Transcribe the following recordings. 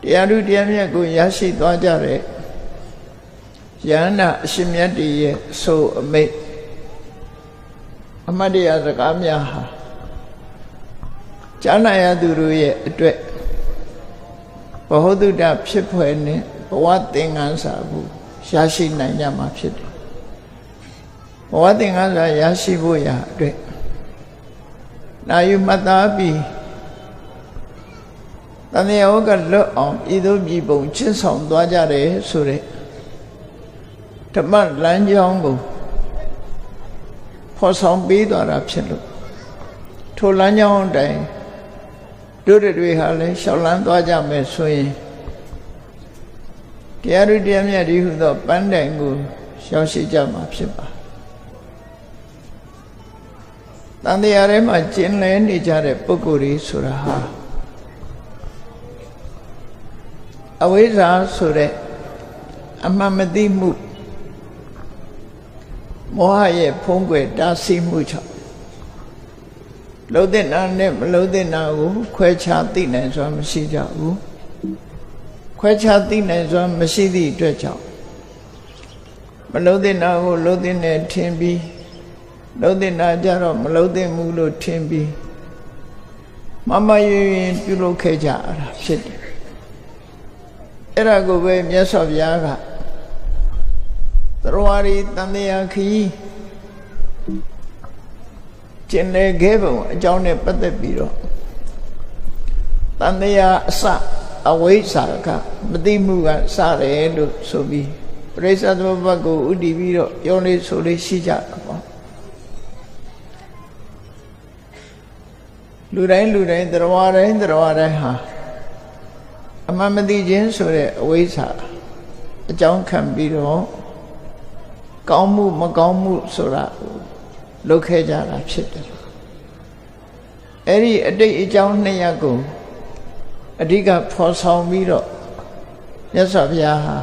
တရားဓုတရားမြတ်ကိုရရှိသွားကြတဲ့ယန္တာအရှင်မြတ်တွေရဲ့ဆိုအမိတ်အမတ်တရားစကားများဟာကြားနာရသူတို့ရဲ့အတွက်ဘဝတုဒ္ဒဖြစ်ဖွယ်နဲ့ဘဝသင်္ကန်းစာကိုရရှိနိုင်ကြမှာဖြစ်တယ်ဘဝသင်္ကန်းစာရရှိဖို့ရာအတွက်နာယူမှတ်သားပြီးတန်မြတ်ဝကလွတ်အောင်ဤသို့ပြည်ပုံချစ်ဆောင်သွားကြတယ်ဆိုတဲ့ဓမ္မလမ်းကြောင်းကိုဖော်ဆောင်ပေးသွားတာဖြစ်လို့ထိုလမ်းကြောင်းအတိုင်းတို့တွေဟာလည်းရှောက်လန်းသွားကြမယ်ဆိုရင်တရားဓုတရားမြတ်ဒီဟုသောပန်းတိုင်ကိုရောက်ရှိကြမှာဖြစ်ပါတန်တရားထဲမှာကျင်လည်နေကြတဲ့ပုဂ္ဂိုလ်တွေဆိုတာဟာအဝိဇ္ဇာဆိုတဲ့အမှန်မသိမှုမောဟရဲ့ဖုံးကွယ်တားဆီးမှုကြောင့်လုံးတဲ့နာနဲ့မလုံးတဲ့နာကိုခွဲခြားသိနိုင်စွာမရှိကြဘူးခွဲခြားသိနိုင်စွာမရှိသည့်အတွက်ကြောင့်မလုံးတဲ့နာကိုလုံးတဲ့နဲ့ထင်ပြီးလုံးတဲ့နာကြတော့မလုံးတဲ့မှုလို့ထင်ပြီးမမရွရင်ပြုလုပ်ခဲ့ကြတာဖြစ်တယ်အဲ့ဒါကိုပဲမြတ်စွာဘုရားကသရဝရီတန်တရားခီးကျင်လေခဲ့ပုံအကြောင်းနဲ့ပတ်သက်ပြီးတော့တန်တရားအစအဝိဇ္ဇာကမသိမှုကစတယ်လို့ဆိုပြီးပရိစ္ဆေသမုပ္ပါဒ်ကိုဥတည်ပြီးတော့ပြောလေးဆိုလေးရှိကြတာပေါ့လူတိုင်းသရဝတိုင်းဟာအမှန်မသိခြင်းဆိုတဲ့အဝိဇ္ဇာအကြောင်းခံပြီးတော့ကောင်းမှုမကောင်းမှုဆိုတာလုပ်ခဲ့ကြတာဖြစ်တယ်အဲ့ဒီအတိတ်အကြောင်းနှစ်ရပ်ကိုအဓိကဖော်ဆောင်ပြီးတော့မြတ်စွာဘုရားဟာ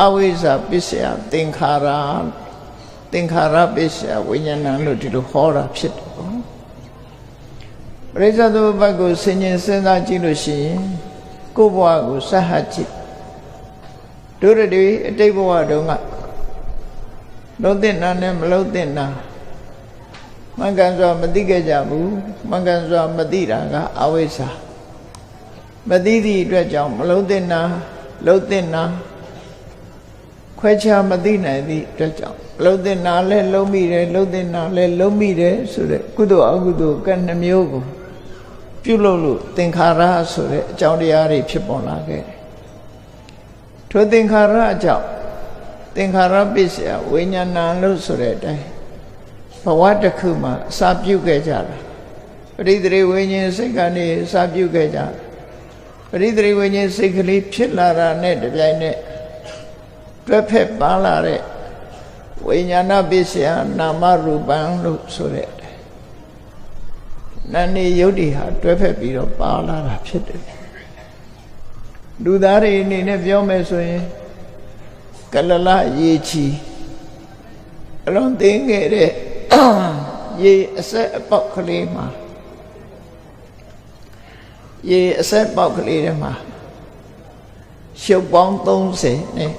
အဝိဇ္ဇာပစ္စယသင်္ခါရပစ္စယဝိညာဏလို့ဒီလိုဟောတာဖြစ်တယ်ပေါ့ပရိစ္ဆေသမုပ္ပါဒ်ကိုဆင်ခြင်စဉ်းစားကြည့်လို့ရှိရင်ကိုယ့်ဘဝကိုစဟကြည့်တို့တွေအတိတ်ဘဝတုန်းကလုံးတဲ့နာနဲ့မလုံးတဲ့နာမှန်ကန်စွာမသိခဲ့ကြဘူးမှန်ကန်စွာမသိတာကအဝိဇ္ဇာမသိသည့်အတွက်ကြောင့်မလုံးတဲ့နာလုံးတဲ့နာခွဲခြားမသိနိုင်သည့်အတွက်ကြောင့်လုံးတဲ့နာလည်းလုံးမိတယ်လုံးတဲ့နာလည်းလုံးမိတယ်ဆိုတဲ့ကုသိုလ်အကုသိုလ်ကနှမျိုးကိုပြုလုပ်လို့သင်္ခါရဆိုတဲ့အကြောင်းတရားတွေဖြစ်ပေါ်လာခဲ့တယ်ထိုသင်္ခါရအကြောင်းသင်္ခါရပစ္စယဝိညာဏလို့ဆိုတဲ့အတိုင်းဘဝတစ်ခုမှာအစပြုခဲ့ကြတာပရိသေဝိညာဉ်စိတ်ကနေအစပြုခဲ့ကြပရိသေဝိညာဉ်စိတ်ကလေးဖြစ်လာတာနဲ့တပြိုင်နက်တွဲဖက်ပါလာတဲ့ဝိညာဏပစ္စယနာမရူပံလို့ဆိုတဲ့နာနေယုတ်တိဟာတွဲဖက်ပြီးတော့ပါလာတာဖြစ်တယ်လူသားတွေအနေနဲ့ပြောမယ်ဆိုရင်ကလလရေချီအလုံးသိငယ်တဲ့ရေအဆက်အပေါက်ကလေးမှာရေအဆက်ပေါက်ကလေးထဲမှာရှုပ်ပေါင်း30နဲ့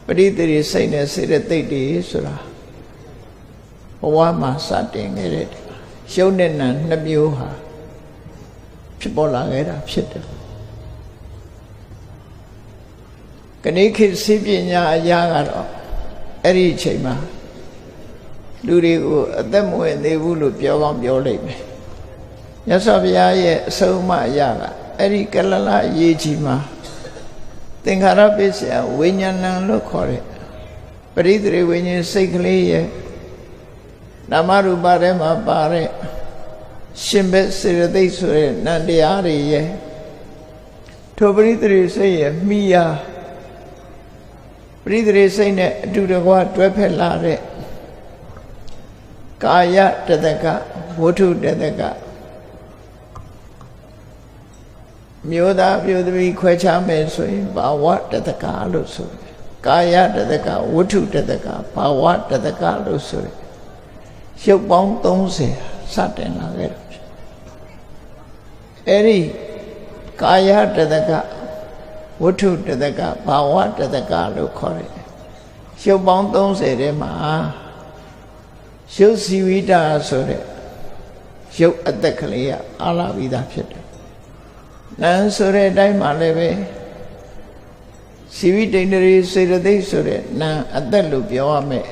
ပရိသေစိတ်နဲ့စေတသိက်တွေဆိုတာဘဝမှာစတင်ခဲ့တဲ့ရှုပ်တဲ့နံ2မျိုးဟာဖြစ်ပေါ်လာခဲ့တာဖြစ်တယ်ကနေ့ခေတ်စိပညာအရာကတော့အဲ့ဒီအချိန်မှာလူတွေကိုအသက်မဝင်သေးဘူးလို့ပြောကောင်းပြောလိမ့်မယ်မြတ်စွာဘုရားရဲ့အဆုံးအမအရာကအဲ့ဒီကလလရေကြီးမှာသင်္ခါရပစ္စယဝိညာဏလို့ခေါ်တဲ့ပရိသေဝိညာဉ်စိတ်ကလေးရဲ့နာမရူပထဲမှာပါတဲ့ရှင်ဘက်စေတသိက်ဆိုတဲ့နံတရားတွေရဲ့ထိုပရိသေစိတ်ရဲ့မိယာပရိသေစိတ်နဲ့အတူတကွတွဲဖက်လာတဲ့ကာယတတကဝတ္ထုတတကမျိုးသားမျိုးသမီးခွဲခြားမယ်ဆိုရင်ဘာဝတတကလို့ဆိုတယ်ကာယတတကဝတ္ထုတတကဘာဝတတကလို့ဆိုတယ်ရုပ်ပေါင်း30စတင်လာခဲ့တယ်အဲ့ဒီ ကာယတတကဝတ္ထုတတကဘာဝတတကလို့ခေါ်တယ်ရုပ်ပေါင်း30ထဲမှာရုပ်စီဝိတဆိုတဲ့ရုပ်အသက်ကလေးကအာလာပြီးသားဖြစ်တယ်နာမ်ဆိုတဲ့အတိုင်းမှာလည်းပဲစီဝိတ္တရေစေတသိက်ဆိုတဲ့နာမ်အသက်လို့ပြောရမယ်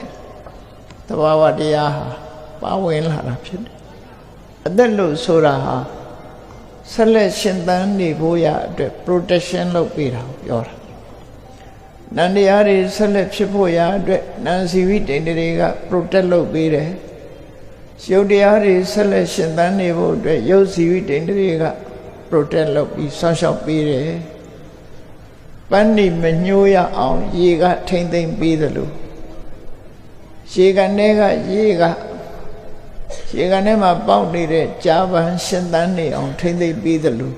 သဘာဝတရားဟာပါဝင်လာတာဖြစ်တယ်အသက်လို့ဆိုတာဟာဆက်လက်ရှင်သန်နေဖို့ရအတွက် protection လုပ်ပေးတာကိုပြောတာနန္တရားတွေဆက်လက်ဖြစ်ဖို့ရအတွက်နန္စီဝိတ္တတွေက protect လုပ်ပေးတယ်ရုပ်တရားတွေဆက်လက်ရှင်သန်နေဖို့အတွက်ရုပ်စီဝိတ္တတွေက protect လုပ်ပြီးဆောင်းရှောက်ပေးတယ်ပန်းနေမညှိုးရအောင်ရေကထိမ့်သိမ့်ပေးသလိုရေကနေကရေထဲမှာပေါက်နေတဲ့ကြာပန်ရှင်သန်နေအောင်ထိမ့်သိမ့်ပေးသလို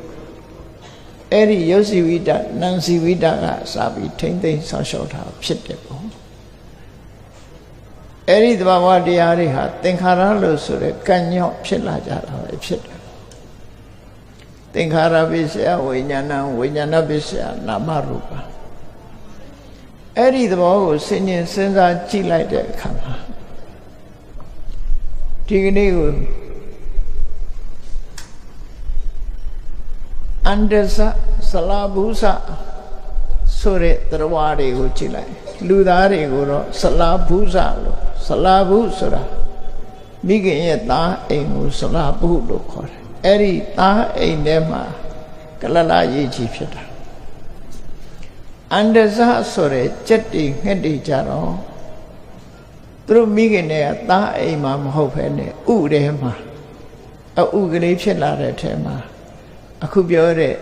အဲ့ဒီရုပ်စီဝိတ္တနံစီဝိတ္တကစပြီးထိမ့်သိမ့်ဆောင်းရှောက်တာဖြစ်တယ်ပေါ့အဲ့ဒီသဘာဝတရားတွေဟာသင်္ခါရလို့ဆိုတဲ့ကံ့ညော့ဖြစ်လာကြတာပဲဖြစ်တယ်သင်္ခါရပစ္စယဝိညာဏဝိညာဏပစ္စယနာမရူပအဲ့ဒီသဘောကိုစဉ်းကျင်စဉ်းစားကြည့်လိုက်တဲ့အခါမှာဒီကနေ့ကိုအန္တစဆလာဘူးစဆိုတဲ့တရားတွေကိုကြည့်လိုက်လူသားတွေကိုတော့ဆလာဘူးစလို့ဆလာဘူးဆိုတာမိခင်ရဲ့သားအိမ်ကိုဆလာဘူးလို့ခေါ်တယ်အဲ့ဒီသားအိမ်ထဲမှာကလလရေးကြီးဖြစ်တာအန္တစဆိုတဲ့ကြက်တွေငှက်တွေကြတော့သူတို့မိခင်တွေကသားအိမ်မှာမဟုတ်ဘဲနဲ့ဥထဲမှာအဥကလေးဖြစ်လာတဲ့ထဲမှာအခုပြောတဲ့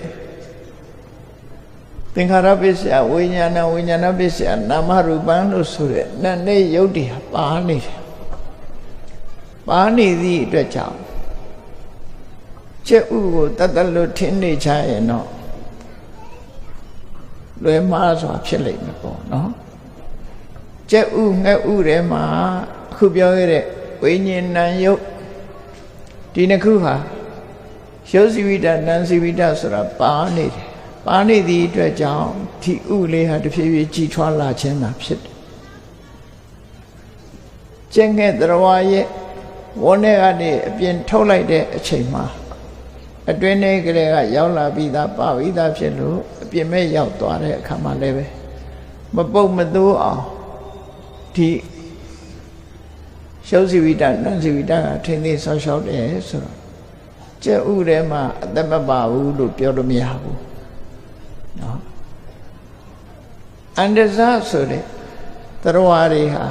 သင်္ခါရပစ္စယဝိညာဏဝိညာဏပစ္စယနာမရူပံလို့ဆိုတဲ့နာနဲ့ယုတ်တရားပါနေတယ်ပါနေသည့်အတွက်ကြောင့်ကျက်ဥကိုတတ်တလို့ထင်းနေချရင်တော့လွယ်မှားစွာဖြစ်လိမ့်မယ်ပေါ့နော်ကျက်ဥငှက်ဥထဲမှာအခုပြောခဲ့တဲ့ဝိညာဉ်နံယုတ်ဒီနှစ်ခုဟာရုပ်စီဝိတ္တနံစီဝိတ္တဆိုတာပါနေတယ်ပါနေသည့်အတွက်ကြောင့်ဒီဥလေးဟာတဖြည်းဖြည်းကြီးထွားလာခြင်းသာဖြစ်တယ်ကျက်ငှက်သရဝရဲ့ဝန်းထဲကနေအပြင်ထုတ်လိုက်တဲ့အချိန်မှာအတွင်းထဲကလေးကရောက်လာပြီးသားပါပြီးသားဖြစ်လို့အပြင်မဲ့ရောက်သွားတဲ့အခါမှာလည်းပဲမပုတ်မသိုးအောင်ဒီရှုပ်စီဝိတ္တနံစီဝိတ္တကထိမ့်သိမ်းဆောက်ရှောက်တယ်ဆိုတော့ကျက်ဥထဲမှာအသက်မပါဘူးလို့ပြောလို့မရဘူးနော်အန္တဇဆိုတဲ့သရဝါတွေဟာ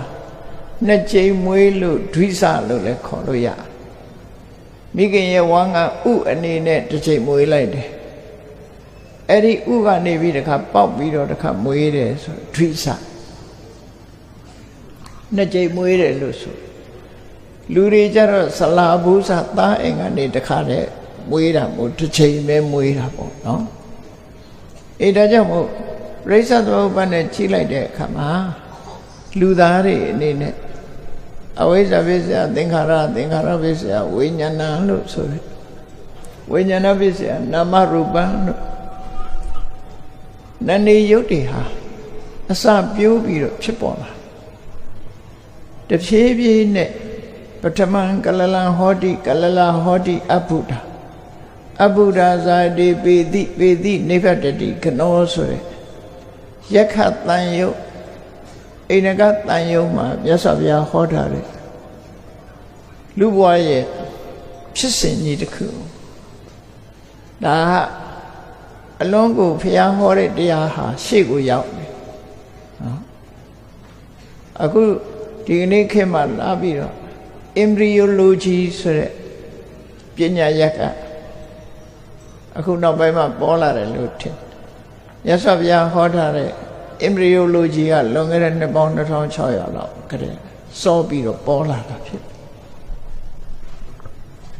နှစ်ကြိမ်မွေးလို့ဒွိစလို့လည်းခေါ်လို့ရမိခင်ရဲ့ဝမ်းကဥအနေနဲ့တစ်ကြိမ်မွေးလိုက်တယ်အဲ့ဒီဥကနေပြီးတခါပေါက်ပြီးတော့တခါမွေးတယ်ဆိုဒွိစနှစ်ကြိမ်မွေးတယ်လို့ဆိုလူတွေကြတော့ဆလာဘူးစသားအိမ်ကနေတခါတည်းမွေးတာမို့တစ်ကြိမ်ပဲမွေးတာပေါ့နော်အဲ့ဒါကြောင့်မို့ပြိဿသမုပ္ပါဒ်နဲ့ကြည့်လိုက်တဲ့အခါမှာလူသားတွေအနေနဲ့အဝိဇ္ဇပစ္စယသင်္ခါရပစ္စယဝိညာဏလို့ဆိုတယ်ဝိညာဏပစ္စယနာမရူပံလို့နဏီယုတ်တွေဟာအစပြိုးပြီးတော့ဖြစ်ပေါ်လာတဖြည်းဖြည်းနဲ့ပထမကလလံဟောတိကလလဟောတိအဘုဒ္ဓအဘုဒ္ဓဇာတိပေတိနိဗ္ဗတတိကနောဆိုရယ်ယက္ခတန်ယုတ်အိန္ဒကတန်ယုံမှာမြတ်စွာဘုရားဟောထားတယ်လူဘဝရဲ့ဖြစ်စဉ်ကြီးတစ်ခုဒါအလုံးကိုဘုရားဟောတဲ့တရားဟာရှေ့ကိုရောက်တယ်နော်အခုဒီကနေ့ခေတ်မှာလာပြီးတော့ embryology ဆိုတဲ့ပညာရပ်ကအခုနောက်ပိုင်းမှာပေါ်လာတယ်လို့ထင်မြတ်စွာဘုရားဟောထားတဲ့embryology ကလွန်ခဲ့တဲ့နှစ်ပေါင်း2600လောက်ကတည်းကစောပြီးတော့ပေါ်လာတာဖြစ်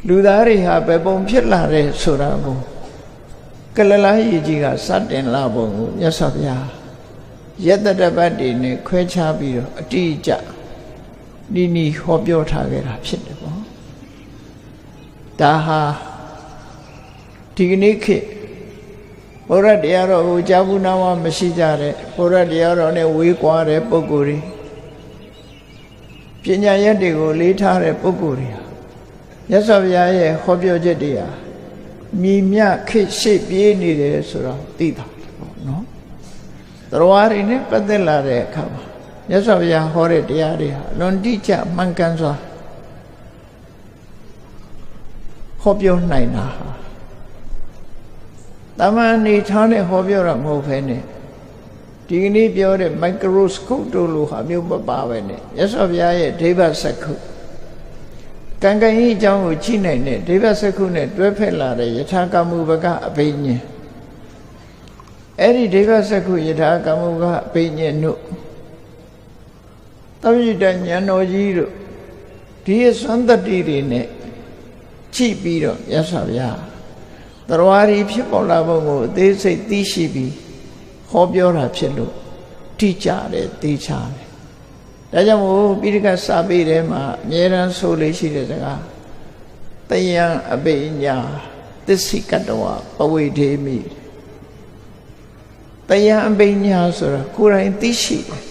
လူသားတွေဟာဘယ်ပုံဖြစ်လာတဲ့ဆိုတာကိုကလလကြီးကြီးကစတင်လာပုံကိုမြတ်စွာဘုရားယတတပတ်တွေနဲ့ခွဲခြားပြီးတော့အတိအကျနီဟောပြောထားခဲ့တာဖြစ်တယ်ပေါ့ဒါဟာဒီကနေ့ခေတ် ဘုရားတရားတော်ကိုကြားဘူးနာမှမရှိကြတဲ့ဘုရားတရားတော်နဲ့ဝေးကွာတဲ့ပုဂ္ဂိုလ်တွေပညာရက်တွေကိုလေးထားတဲ့ပုဂ္ဂိုလ်တွေမြတ်စွာဘုရားရဲ့ဟောပြောချက်တွေဟာမြည်မြခေတ်ရှေ့ပြေးနေတယ်ဆိုတော့သိတာပေါ့နော်တရားတွေနဲ့ပတ်သက်လာတဲ့အခါမှာမြတ်စွာဘုရားဟောတဲ့တရားတွေဟာလွန်တိကျမှန်ကန်စွာဟောပြောနိုင်တာဟာတမန်နေထားတဲ့ဟောပြောတာမဟုတ်ဘဲနဲ့ဒီကနေ့ပြောတဲ့ microscope တို့လိုဟာမျိုးမပါပဲနဲ့မြတ်စွာဘုရားရဲ့ဒိဗ္ဗစက္ခုကံကံကြီးအကြောင်းကိုကြည့်နိုင်တဲ့ဒိဗ္ဗစက္ခုနဲ့တွဲဖက်လာတဲ့ယထာကမ္မုပကအဘိညာဉ်အဲ့ဒီဒိဗ္ဗစက္ခုယထာကမ္မုပကအဘိညာဉ်တို့သောယတဉာဏ်တော်ကြီးတို့ဒီရဲ့စွမ်းတတ္တိတွေနဲ့ကြည့်ပြီးတော့မြတ်စွာဘုရားတရားရီဖြစ်ပေါ်လာပုံကိုအသေးစိတ်သိရှိပြီးဟောပြောတာဖြစ်လို့တိကျတယ်သိချတယ်ဒါကြောင့်မို့ပိဋကစာပေထဲမှာအမြဲတမ်းဆိုလေးရှိတဲ့စကားတယံအပိညာသစ္စိကတဝပဝေဒေမိတယံအပိညာဆိုတာကိုယ်တိုင်သိရှိတယ်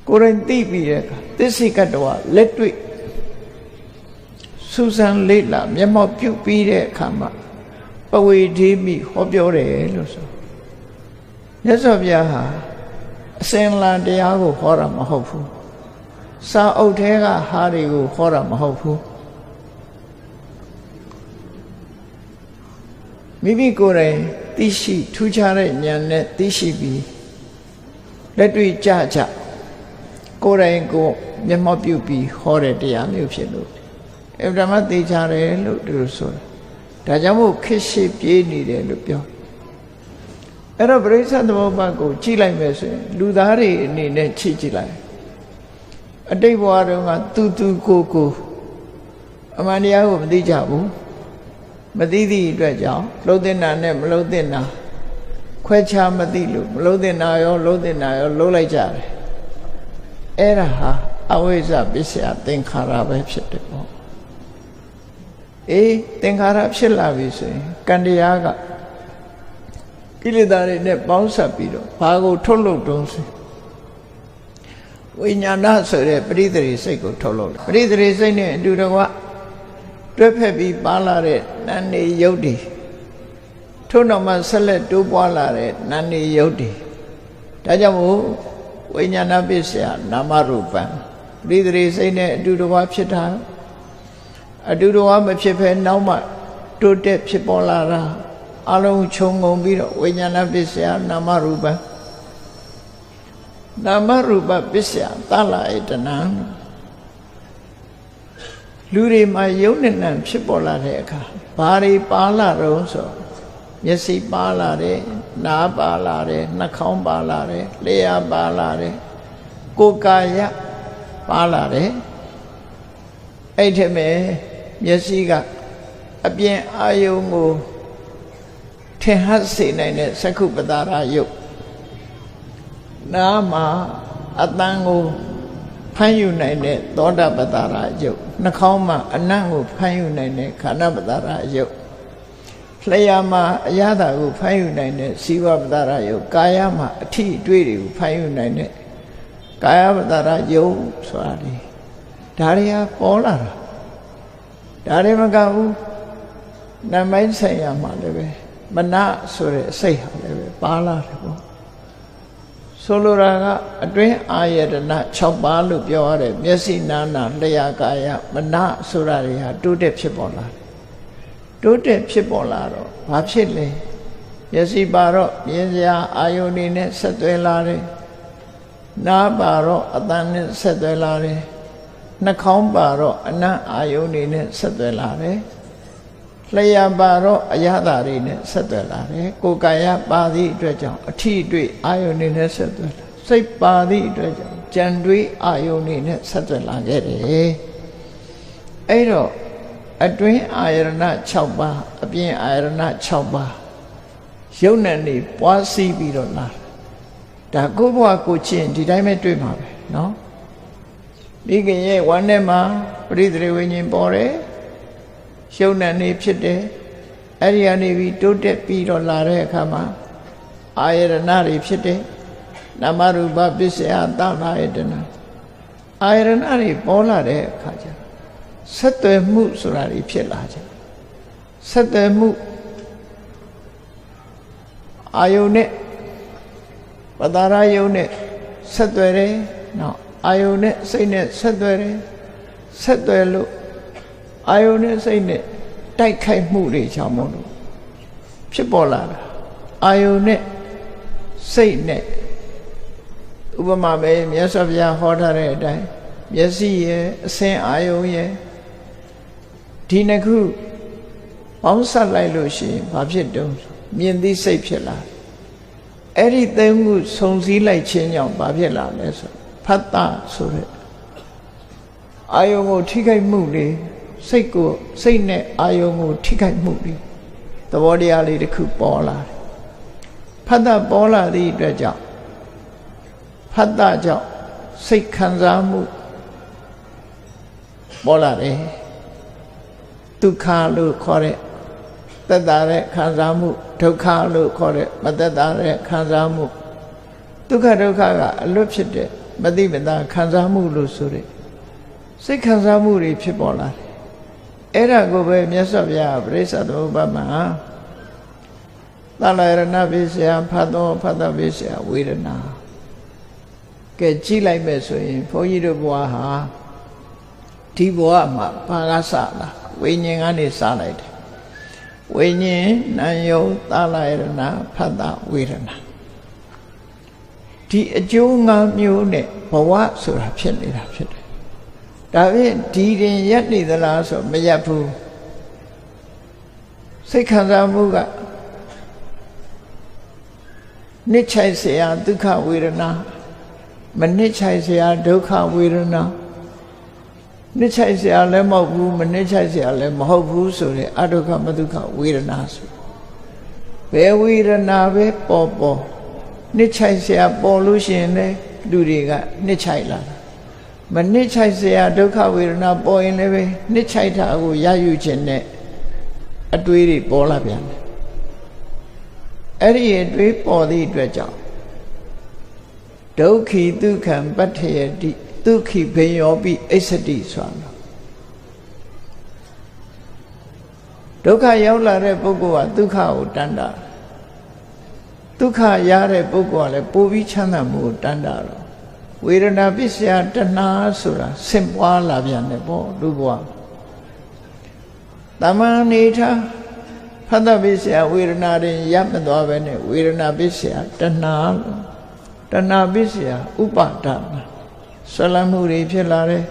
ကိုယ်တိုင်သိပြီးတဲ့အခါသစ္စိကတဝလက်တွေ့စူးစမ်းလေ့လာမျက်မှောက်ပြုပြီးတဲ့အခါမှာပဝေဒေမိဟောပြောတယ်လို့ဆိုမြတ်စွာဘုရားဟာအစဉ်လာတရားကိုဟောတာမဟုတ်ဘူးစာအုပ်ထဲကဟာတွေကိုဟောတာမဟုတ်ဘူးမိမိကိုယ်တိုင်သိရှိထူးခြားတဲ့ဉာဏ်နဲ့သိရှိပြီးလက်တွေ့ကြကြကိုယ်တိုင်ကိုမျက်မှောက်ပြုပြီးဟောတဲ့တရားမျိုးဖြစ်လို့အဗ္ဗဓမ္မသိချတယ်လို့သူတို့ဆိုတာဒါကြောင့်မို့ခေတ်ရှိပြေးနေတယ်လို့ပြောအဲ့တော့ပရိစ္ဆေသမုပ္ပါဒ်ကိုကြည့်လိုက်မယ်ဆိုရင်လူသားတွေအနေနဲ့ကြည့်လိုက်အတိတ်ဘဝတုန်းကသူကိုအမှန်တရားကိုမသိကြဘူးမသိသည့်အတွက်ကြောင့်လှုပ်တဲ့နာနဲ့မလှုပ်တဲ့နာခွဲခြားမသိလို့မလှုပ်တဲ့နာရောလှုပ်တဲ့နာရောလှုပ်လိုက်ကြတယ်အဲ့ဒါဟာအဝိဇ္ဇပစ္စယသင်္ခါရပဲဖြစ်တယ်ပေါ့သင်္ခါရဖြစ်လာပြီဆိုရင်ကံတရားကကိလေသာတွေနဲ့ပေါင်းစပ်ပြီးတော့ဘာကိုထုတ်လုပ်တုံးဆိုဝိညာဏဆိုတဲ့ပရိသေရိစိတ်ကိုထုတ်လုပ်တယ်ပရိသေရိစိတ်နဲ့အတူတကွတွဲဖက်ပြီးပါလာတဲ့နာနေယုတ်တွေထို့နောက်မှဆက်လက်တိုးပွားလာတဲ့နာနေယုတ်တွေဒါကြောင့်မို့ဝိညာဏပစ္စယနာမရူပံပရိသေရိစိတ်နဲ့အတူတကွဖြစ်တာအတူတကွမဖြစ်ဘဲနောက်မှတိုးတက်ဖြစ်ပေါ်လာတာအလုံးခြုံငုံပြီးတော့ဝိညာဏပစ္စယနာမရူပနာမရူပပစ္စယသလာဧတနံလူတွေမှာယုံနဲ့နံဖြစ်ပေါ်လာတဲ့အခါဘာတွေပါလာတော့ဆိုမျက်စိပါလာတယ်နားပါလာတယ်နှာခေါင်းပါလာတယ်လျှာပါလာတယ်ကိုယ်ကာယပါလာတယ်အဲ့ထက်မဲ့မျက်စိကအပြင်အာယုံကိုထင်ဟပ်စေနိုင်တဲ့သက္ခုပတာရယုတ်နားမှာအတန်ကိုဖမ်းယူနိုင်တဲ့သောတာပတာရယုတ်နှာခေါင်းမှာအနံ့ကိုဖမ်းယူနိုင်တဲ့ခန္ဓာပတာရယုတ်လျှာမှာအရသာကိုဖမ်းယူနိုင်တဲ့ဇီဝပတာရယုတ်ကာယမှာအထီးအတွေ့တွေကိုဖမ်းယူနိုင်တဲ့ကာယပတာရယုတ်ဆိုတာလေဒါတွေကပေါ်လာတာဒါတွေမကဘူးနံပိုင်းဆိုင်ရာမှာလည်းပဲမနဆိုတဲ့အစိတ်ဟာလည်းပဲပါလာတယ်ပေါ့ဆိုလိုတာကအတွင်းအာယတနာ6ပါးလို့ပြောရတဲ့မျက်စိနာနာလျှာကာယမနဆိုတာတွေဟာတိုးတက်ဖြစ်ပေါ်လာတယ်တိုးတက်ဖြစ်ပေါ်လာတော့ဘာဖြစ်လဲမျက်စိပါတော့မြင်စရာအာယုန်တွေနဲ့ဆက်သွယ်လာတယ်နားပါတော့အသံနဲ့ဆက်သွယ်လာတယ်နှာခေါင်းပါတော့အနံ့အာယုန်တွေနဲ့ဆက်သွယ်လာတယ်လျှာပါတော့အရသာတွေနဲ့ဆက်သွယ်လာတယ်ကိုယ်ကာယပါသည့်အတွက်ကြောင့်အထီးတွေ့အာယုန်တွေနဲ့ဆက်သွယ်လာစိတ်ပါသည့်အတွက်ကြောင့်ကြံတွေးအာယုန်တွေနဲ့ဆက်သွယ်လာခဲ့တယ်အဲ့တော့အတွင်းအာယရဏ6ပါးအပြင်အာယရဏ6ပါးယုံနဲ့နေပွားစီးပြီးတော့လာဒါကိုယ့်ဘဝကိုချင်းဒီတိုင်းပဲတွေ့မှာပဲเนาะမိခင်ရဲ့ဝမ်းထဲမှာပရိသေဝိညာဉ်ပေါ်တယ်ယုံနဲ့နေဖြစ်တယ် အဲ့ဒီကနေပြီးတိုးတက်ပြီးတော့လာတဲ့အခါမှာအာယတနာတွေဖြစ်တယ်နာမရူပပစ္စယသနာယတနာအာယတနာတွေပေါ်လာတဲ့အခါကျဆက်သွယ်မှုဆိုတာတွေဖြစ်လာကြဆက်သွယ်မှုအာယုန်နဲ့ပတာရယုန်နဲ့ဆက်သွယ်တယ်နော်အာယုန်နဲ့စိတ်နဲ့ဆက်သွယ်တယ်ဆက်သွယ်လို့အာယုန်နဲ့စိတ်နဲ့တိုက်ခိုက်မှုတွေကြောင့်မို့လို့ဖြစ်ပေါ်လာတာအာယုန်နဲ့စိတ်နဲ့ဥပမာပဲမြတ်စွာဘုရားဟောထားတဲ့အတိုင်းမျက်စိရဲ့အစဉ်အာယုန်ရဲ့ဒီနှစ်ခုပေါင်းစပ်လိုက်လို့ရှိရင်ဘာဖြစ်တုံးမြင်သိစိတ်ဖြစ်လာအဲ့ဒီသုံးခုစုံစည်းလိုက်ခြင်းကြောင့်ဘာဖြစ်လာလဲဆိုဖတ်တာဆိုတဲ့အာယုံကိုထိခိုက်မှုတွေစိတ်နဲ့အာယုံကိုထိခိုက်မှုတွေသဘောတရားလေးတစ်ခုပေါ်လာတယ်ဖတ်တာပေါ်လာသည့်အတွက်ကြောင့်ဖတ်တာကြောင့်စိတ်ခံစားမှုပေါ်လာတယ်ဒုက္ခလို့ခေါ်တဲ့သက်သာတဲ့ခံစားမှုဒုက္ခလို့ခေါ်တဲ့မသက်သာတဲ့ခံစားမှုဒုက္ခကအလွတ်ဖြစ်တဲ့မသိမသာခံစားမှုလို့ဆိုတဲ့စိတ်ခံစားမှုတွေဖြစ်ပေါ်လာတယ်အဲ့ဒါကိုပဲမြတ်စွာဘုရားပရိစ္ဆေသမုပ္ပါဒ်မှာသလရဏပိစယဖတ်တော်ဖတ်တပိစယဝေဒနာကဲကြည့်လိုက်မယ်ဆိုရင်ဘုန်းကြီးတို့ဘဝဟာဒီဘဝမှာဘာကစလာဝိညာဉ်ကနေစလိုက်တယ်ဝိညာဉ်နာယုသလရဏဖတ်တဝေဒနာဒီအကျိုး၅မျိုးနဲ့ဘဝဆိုတာဖြစ်နေတာဖြစ်တယ်ဒါဖြင့်ဒီတင်ရက်နေသလားဆိုမရက်ဘူးစိတ်ခံစားမှုကနှစ်ချိုက်เสียဒုက္ခဝေဒနာမနှစ်ချိုက်เสียဒုက္ခဝေဒနာနှစ်ချိုက်เสียလည်းမဟုတ်ဘူးမနှစ်ချိုက်เสียလည်းမဟုတ်ဘူးဆိုတဲ့အဒုက္ခမဒုက္ခဝေဒနာဆိုဘယ်ဝေဒနာပဲပေါ်နှစ်ချိုက်เสียပေါ်လို့ရှိရင်လည်းလူတွေကနှစ်ချိုက်လာတာမနှစ်ချိုက်เสียဒုက္ခဝေဒနာပေါ်ရင်လည်းပဲနှစ်ချိုက်တာကိုရယူခြင်းနဲ့အတွေးတွေပေါ်လာပြန်တယ်အဲ့ဒီအတွေးပေါ်သည့်အတွက်ကြောင့်ဒုက္ခိဒုက္ခံပဋ္ဌယတိဒုက္ခိဘေယောပိအစ္ဆတိဆိုတာဒုက္ခရောက်လာတဲ့ပုဂ္ဂိုလ်ကဒုက္ခကိုတန်တာဒုက္ခရတဲ့ပုဂ္ဂိုလ်ကလည်းပိုပြီးချမ်းသာမှုကိုတန်တာတော့ဝေဒနာပစ္စယတဏှာဆိုတာဆင့်ပွားလာပြန်တယ်ပေါ့လူဘဝတမန်နေထားဖတ်တပစ္စယဝေဒနာတွေရပ်မသွားပဲနဲ့ဝေဒနာပစ္စယတဏှာတဏှာပစ္စယဥပါဒနာဆွလမှုတွေဖြစ်လာတယ်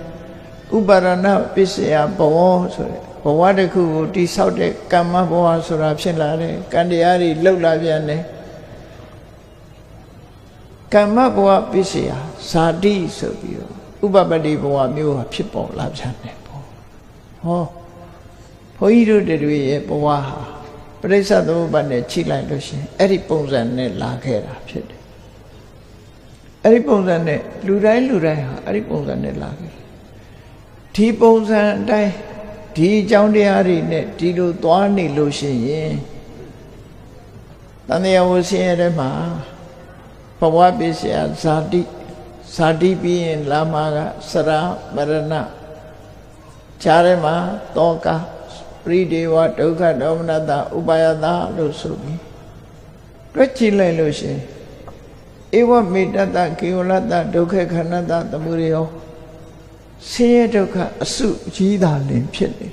ဥပါဒနာပစ္စယဘဝဆိုတဲ့ဘဝတစ်ခုကိုတိဆောက်တဲ့ကမ္မဘဝဆိုတာဖြစ်လာတယ်ကံတရားတွေလှုပ်လာပြန်တယ်ကမ္မဘဝပစ္စယဇာတိဆိုပြီးတော့ဥပပတ္တိဘဝမျိုးဟာဖြစ်ပေါ်လာပြန်တယ်ပေါ့ဟောဘုန်းကြီးတို့တွေရဲ့ဘဝဟာပရိစ္ဆေသမုပ္ပါဒ်နဲ့ချိန်လိုက်လို့ရှိရင်အဲ့ဒီပုံစံနဲ့လာခဲ့တာဖြစ်တယ်အဲ့ဒီပုံစံနဲ့လူတိုင်းဟာအဲ့ဒီပုံစံနဲ့လာခဲ့ဒီပုံစံအတိုင်းဒီအကြောင်းတရားတွေနဲ့ဒီလိုသွားနေလို့ရှိရင်တန်တရားဝဆင်းရဲတဲ့မှာဘဝပစ္စယဇာတိပြီးရင်လာမှာကစရာမရဏခြားထဲမှာတောကပရိဒေဝဒုက္ခဒေါမနတဥပါယတလို့ဆိုပြီးတွက်ကြည့်လိုက်လို့ရှိရင်ဧဝမေတ္တကေဝလတဒုက္ခခဏတသမုဒယောဆင်းရဲဒုက္ခအစုကြီးသာလင်ဖြစ်နေ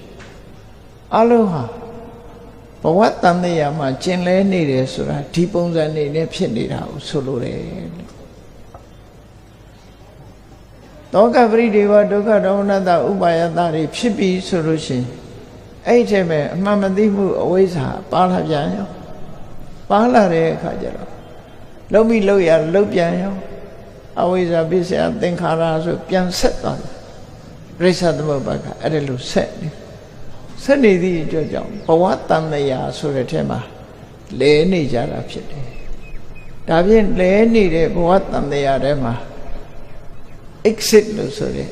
အလုံးဟာဘဝတန်တရားမှာကျင်လဲနေတယ်ဆိုတာဒီပုံစံနေနဲ့ဖြစ်နေတာကိုဆိုလိုတယ်တောကပရိဒေဝဒုက္ခဒေါမနတဥပါယတတွေဖြစ်ပြီးဆိုလို့ရှိရင်အဲ့ဒီမဲ့အမှန်မသိမှုအဝိဇ္ဇာပါလာပြန်ရောပါလာတဲ့အခါကျတော့လုံးပြီးလုံးရလုံးပြန်ရောအဝိဇ္ဇာပစ္စယသင်္ခါရဆိုပြန်ဆက်သွားတယ်ပရိစ္ဆေသမုပ္ပါဒ်ကအဲ့ဒါလို့ဆက်နေသည့်အတွက်ကြောင့်ဘဝတန်တရားဆိုတဲ့ထဲမှာလဲနေကြတာဖြစ်တယ်ဒါဖြင့်လဲနေတဲ့ဘဝတန်တရားထဲမှာ exit လို့ဆိုတဲ့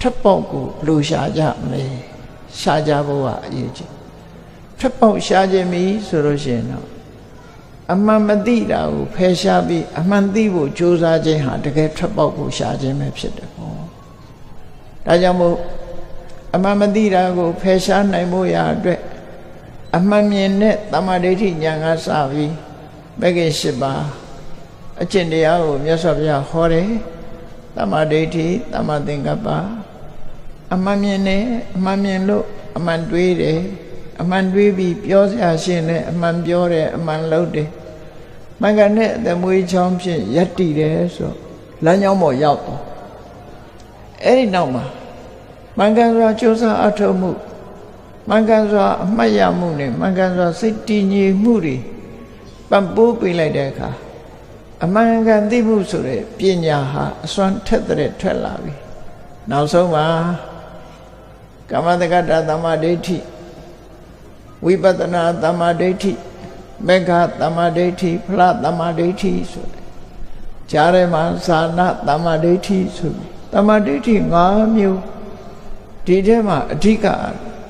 ထပ်ပေါက်ကိုဘယ်လိုရှာကြမလဲရှာကြဖို့ကအရေးကြီး ထွက်ပေါက်ရှားခြင်းမီဆိုလို့ရှိရင်တော့အမှန်မသိတာကိုဖယ်ရှားပြီးအမှန်သိဖို့ကြိုးစားခြင်းဟာတကယ်ထွက်ပေါက်ကိုရှားခြင်းပဲဖြစ်တယ်ပေါ့ဒါကြောင့်မို့အမှန်မသိတာကိုဖယ်ရှားနိုင်ဖို့ရာအတွက်အမှန်မြင်တဲ့တမ္မာဒိဋ္ဌိဉာဏ်ကစပြီးမဂ္ဂင်၈ပါးအကျင့်တရားကိုမြတ်စွာဘုရားဟောတယ်တမ္မာဒိဋ္ဌိတမ္မာသင်္ကပ္ပအမှန်မြင်တယ်အမှန်မြင်လို့အမှန်တွေးတယ်အမှန်တွေးပြီးပြောစရာရှိရင်အမှန်ပြောတယ်အမှန်လုပ်တယ်မင်္ဂန်နဲ့အသမွေးချောင်းဖြင့်ယက်တည်တယ်ဆိုလမ်းကြောင်းပေါ်ရောက်တော့အဲ့ဒီနောက်မှာမင်္ဂန်စွာကြိုးစားအထောက်မှုမင်္ဂန်စွာအမှတ်ရမှုနဲ့မင်္ဂန်စွာစိတ်တည်ငြိမ်မှုတွေပံ့ပိုးပေးလိုက်တဲ့အခါအမှန်ကန်သိမှုဆိုတဲ့ပညာဟာအစွမ်းထက်တဲ့ထွက်လာပြီနောက်ဆုံးမှာကမ္မတက္ကတာသမ္မာဒိဋ္ဌိဝိပဿနာသမ္မာဒိဋ္ဌိမေဃသမ္မာဒိဋ္ဌိဖလသမ္မာဒိဋ္ဌိဆိုတဲ့ကြားထဲမှာဇာနာသမ္မာဒိဋ္ဌိဆိုပြီးသမ္မာဒိဋ္ဌိ၅မျိုးဒီထဲမှာအဓိက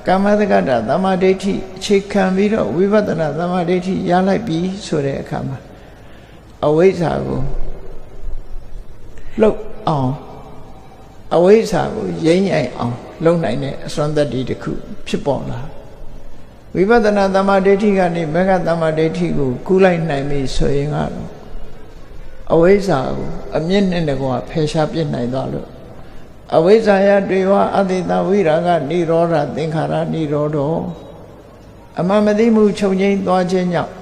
ကမ္မတက္ကတာသမ္မာဒိဋ္ဌိအခြေခံပြီးတော့ဝိပဿနာသမ္မာဒိဋ္ဌိရလိုက်ပြီဆိုတဲ့အခါမှာအဝိဇ္ဇာကိုလှုပ်အောင်အဝိဇ္ဇာကိုရိမ့်ရိုင်အောင်လုပ်နိုင်တဲ့အစွမ်းတတ္တိတစ်ခုဖြစ်ပေါ်လာဝိပဿနာသမ္မာဒိဋ္ဌိကနေမေဃသမ္မာဒိဋ္ဌိကိုကူးလိုက်နိုင်ပြီဆိုရင်ကတော့အဝိဇ္ဇာကိုအမြင့်နဲ့တကွာဖယ်ရှားပြစ်နိုင်သွားလို့အဝိဇ္ဇာယတွေဝအတိတဝိရာဂနိရောဓသင်္ခါရနိရောဓအမှန်မသိမှုချုပ်ငြိမ်းသွားခြင်းကြောင့်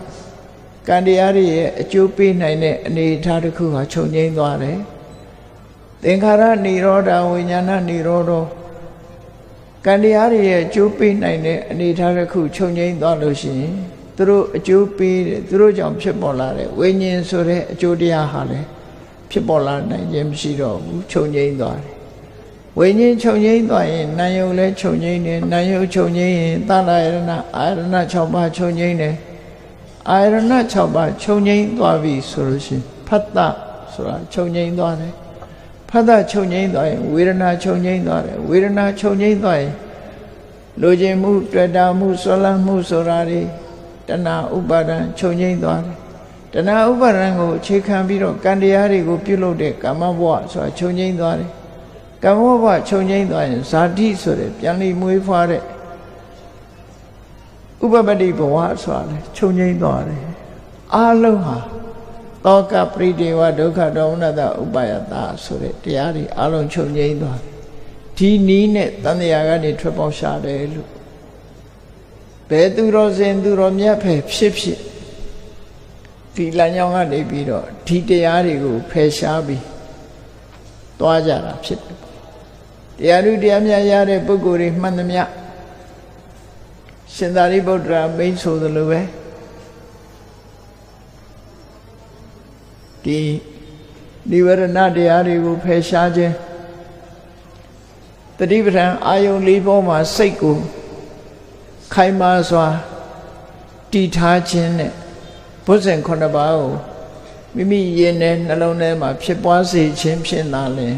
ကံတရားတွေရဲ့အကျိုးပေးနိုင်တဲ့အနေအထားတစ်ခုဟာချုပ်ငြိမ်းသွားတယ်သင်္ခါရနိရောဓဝိညာဏနိရောဓကံတရားတွေရဲ့အကျိုးပေးနိုင်တဲ့အနေအထားတစ်ခုချုပ်ငြိမ်းသွားလို့ရှိရင်သူတို့အကျိုးပေးတယ်သူတို့ကြောင့်ဖြစ်ပေါ်လာတဲ့ဝိညာဉ်ဆိုတဲ့အကျိုးတရားဟာလည်းဖြစ်ပေါ်လာနိုင်ခြင်းမရှိတော့ဘူးချုပ်ငြိမ်းသွားတယ်ဝိညာဉ်ချုပ်ငြိမ်းသွားရင်နာယုံလည်းချုပ်ငြိမ်းတယ်နာယုံချုပ်ငြိမ်းရင်သလယရဏအာရဏ6ပါးချုပ်ငြိမ်းတယ်အာရဏ6ပါးချုပ်ငြိမ်းသွားပြီဆိုလို့ရှိရင်ဖတ်တဆိုတာချုပ်ငြိမ်းသွားတယ်ဖတ်တချုပ်ငြိမ်းသွားရင်ဝေဒနာချုပ်ငြိမ်းသွားတယ်ဝေဒနာချုပ်ငြိမ်းသွားရင်လိုချင်မှုတွေ့တာမှုဆွလန်းမှုဆိုတာတွေတဏှာဥပါဒံချုပ်ငြိမ်းသွားတယ်တဏှာဥပါဒံကိုအခြေခံပြီးတော့ကံတရားတွေကိုပြုလုပ်တဲ့ကာမဘဝဆိုတာချုပ်ငြိမ်းသွားတယ်ကာမဘဝချုပ်ငြိမ်းသွားရင်ဇာတိဆိုတဲ့ပြန်လည်မွေးဖွားတဲ့ဥပပတ္တိဘဝဆိုတာလေချုပ်ငြိမ်းသွားတယ်အားလုံးဟာသောကပရိဒေဝဒုက္ခဒေါမနတဥပါယတဆိုတဲ့တရားတွေအားလုံးချုပ်ငြိမ်းသွားဒီနီးနဲ့တန်တရားကနေထွက်ပေါက်ရှာတယ်လို့ဘယ်သူတော်စင်သူတော်မြတ်ဖယ်ဖြစ်ဖြစ်ဒီလမ်းကြောင်းကနေပြီးတော့ဒီတရားတွေကိုဖယ်ရှားပြီးသွားကြတာဖြစ်တယ်တရားဓုတရားမြတ်ရတဲ့ပုဂ္ဂိုလ်တွေမှန်သမျှရှင်သာရိပုတ္တရာမိန့်ဆိုသလိုပဲဒီနိဝရဏတရားတွေကိုဖယ်ရှားခြင်းတတိပဋ္ဌာန်အာယုန်၄ပေါ်မှာစိတ်ကိုခိုင်မာစွာတည်ထားခြင်းနဲ့ဘုဇင်9ပါးကိုမိမိရင်ထဲနှလုံးထဲမှာဖြစ်ပွားစေခြင်းဖြင့်သာလျှင်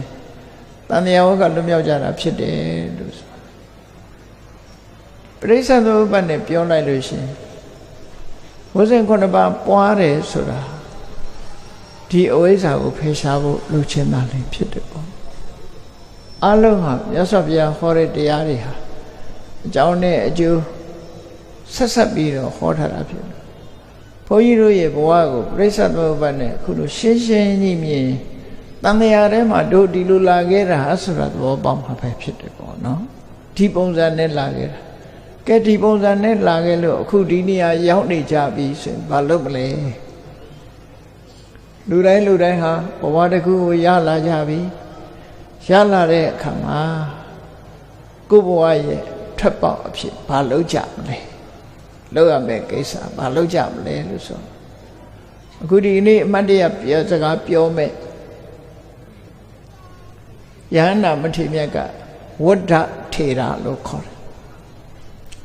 တန်တရားဝကလွတ်မြောက်ကြတာဖြစ်တယ်လို့ဆိုပရိစ္ဆေသမုပ္ပါဒ်နဲ့ပြောလိုက်လို့ရှိရင်ဘုဇင်9ပါးပွားတယ်ဆိုတာဒီအဝိဇ္ဇာကိုဖယ်ရှားဖို့လုပ်ခြင်းသာလျှင်ဖြစ်တယ်ပေါ့အလုံးဟာမြတ်စွာဘုရားဟောတဲ့တရားတွေဟာအကြောင်းနဲ့အကျိုးဆက်ဆက်ပြီးတော့ဟောထားတာဖြစ်တယ်ဘုန်းကြီးတို့ရဲ့ဘဝကိုပရိစ္ဆေသမုပ္ပါဒ်နဲ့အခုလိုရှင်းရှင်းကြီးမြင်တန်တရားထဲမှာတို့ဒီလိုလာခဲ့တာဆိုတာသဘောပေါက်မှာပဲဖြစ်တယ်ပေါ့နော်ဒီပုံစံနဲ့လာခဲ့တာကဲဒီပုံစံနဲ့လာခဲ့လို့အခုဒီနေရာရောက်နေကြပြီဆိုရင်ဘာလုပ်မလဲလူတိုင်းဟာဘဝတစ်ခုကိုရလာကြပြီရလာတဲ့အခါမှာကိုယ့်ဘဝရဲ့ထွက်ပေါက်အဖြစ်ဘာလုပ်ကြမလဲလုပ်ရမယ့်ကိစ္စဘာလုပ်ကြမလဲလို့ဆိုအခုဒီနေ့အမတ်တရပြောစကားပြောမဲ့ယဟန္တာမထေရမြတ်ကဝဋ္ဌထေရလို့ခေါ်တယ်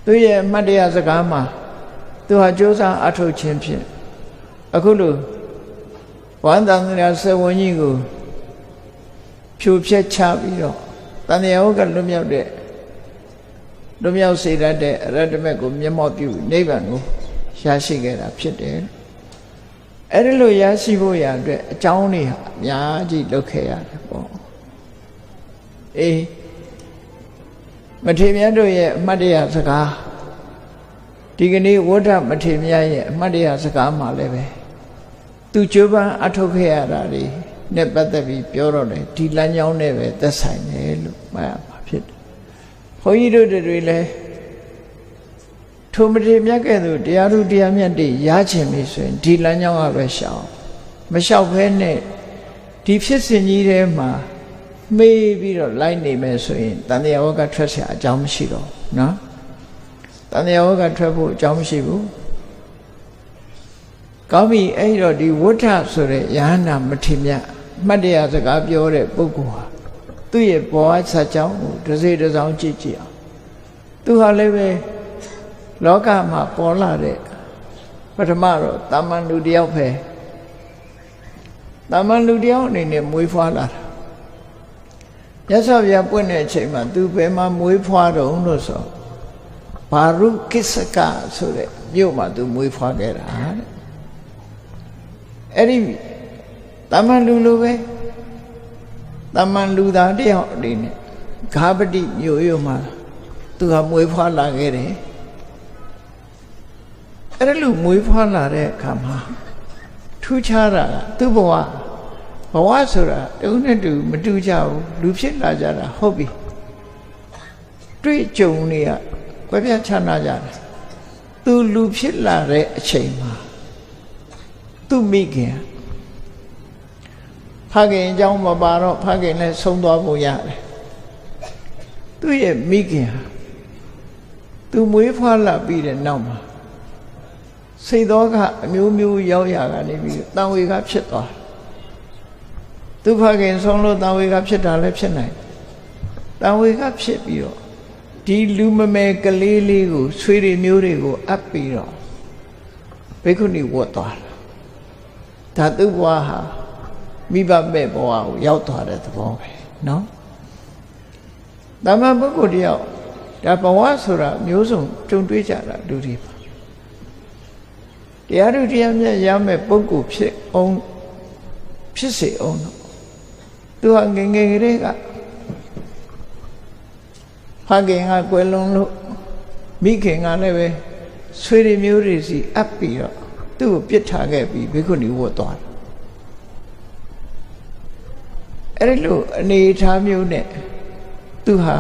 သူရဲ့အမတ်တရစကားမှာသူဟာကြိုးစားအထုတ်ခြင်းဖြင့်အခုလိုဝန္တန်ရာဆဝန်းကြီးကိုဖြိုဖျက်ချပြီးတော့တန်တရားဝကလွတ်မြောက်တဲ့ လွတ်မြောက်စေတတ်တဲ့အရဟတမေကိုမျက်မှောက်ပြုနိဗ္ဗာန်ကိုရရှိခဲ့တာဖြစ်တယ်အဲ့ဒီလိုရရှိဖို့ရအတွက်အကြောင်းတွေဟာအများကြီးလုပ်ခဲ့ရတယ်ပေါ့အေးမထေရမြတ်တို့ရဲ့အမှတ်တရစကားဒီကနေ့ဝဋ္ဌမထေရမြတ်ရဲ့အမှတ်တရစကားမှာလည်းပဲသူကြိုးပမ်းအထောက်ခဲ့ရတာတွေနဲ့ပတ်သက်ပြီးပြောတော့တယ်ဒီလမ်းကြောင်းနဲ့ပဲသက်ဆိုင်တယ်လို့မှတ်ရမှာဖြစ်တယ်။ဘုန်းကြီးတို့တွေလည်းထိုမထေရမြတ်ကဲ့သို့တရားသူတရားမြတ်တွေရချင်ပြီဆိုရင်ဒီလမ်းကြောင်းကပဲရှောင်မလျှောက်ဘဲနဲ့ဒီဖြစ်စဉ်ကြီးထဲမှာမေးပြီးတော့လိုက်နေမယ်ဆိုရင်တန်တရားဝကထွက်เสียအကြောင်းမရှိတော့နော်တန်တရားဝကထွက်ဖို့အကြောင်းမရှိဘူးကောင်းပြီအဲ့တော့ဒီဝဋ္ဌဆိုတဲ့ယဟန္တာမထေရမြတ်မှတ်တရစကားပြောတဲ့ပုဂ္ဂိုလ်ဟာသူ့ရဲ့ဘဝဆက်ကြောင်းကိုတစ်စိတ်တစ်စောင်းကြည့်ကြည့်အောင်သူဟာလည်းပဲလောကမှာပေါ်လာတဲ့ပထမတော့တာမန်လူတယောက်ပဲတာမန်လူတယောက်အနေနဲ့မွေးဖွားလာတာရသော်ပြပွင့်တဲ့အချိန်မှာသူဘယ်မှာမွေးဖွားတော့လို့ဆိုဘာရုကိစ္စကဆိုတဲ့မြို့မှာသူမွေးဖွားခဲ့တာတဲ့အဲ့ဒီတာမန်လူလိုပဲတာမန်လူသားတယောက်အနေနဲ့ဂါပတိမြို့ရွမှာသူဟာမွေးဖွားလာခဲ့တယ်အဲ့ဒါလိုမွေးဖွားလာတဲ့အခါမှာထူးခြားတာကသူ့ဘဝဆိုတာတူနဲ့တူမတူကြဘူးလူဖြစ်လာကြတာဟုတ်ပြီတွေ့ကြုံနေရကွဲပြားခြားနာကြတယ်သူလူဖြစ်လာတဲ့အချိန်မှာသူ့မိခင်ဖခင်အကြောင်းမပါတော့ဖခင်လည်းဆုံးသွားဖို့ရတယ်သူ့ရဲ့မိခင်ဟာသူမွေးဖွားလာပြီးတဲ့နောက်မှာစိတ်သောကအမျိုးမျိုးရောက်ရကနေပြီးတန်ဝေကဖြစ်သွားသူဖခင်ဆုံးလို့တန်ဝေကဖြစ်တာလည်းဖြစ်နိုင်တန်ဝေကဖြစ်ပြီးတော့ဒီလူမမယ်ကလေးလေးကိုဆွေတွေမျိုးတွေကိုအပ်ပြီးတော့ဘိက္ခုနီဝတ်သွားတာဒါသူ့ဘဝဟာမိဘမဲ့ဘဝကိုရောက်သွားတဲ့သဘောပဲနော်တမန်ပုဂ္ဂိုလ်တယောက်ဒါဘဝဆိုတာမျိုးစုံကြုံတွေ့ကြတာလူတွေပါတရားတို့တရားမြတ်ရမယ်ပုဂ္ဂိုလ်ဖြစ်စေအောင်တော့သူဟာငယ်ငယ်ကလေးကဖခင်ကကွယ်လွန်လို့မိခင်ကလည်းပဲဆွေတွေမျိုးတွေစီအပ်ပြီးတော့သူ့ကိုပြစ်ထားခဲ့ပြီးဘိက္ခုနီဝတ်သွားတယ်အဲ့ဒီလိုအနေထားမျိုးနဲ့သူဟာ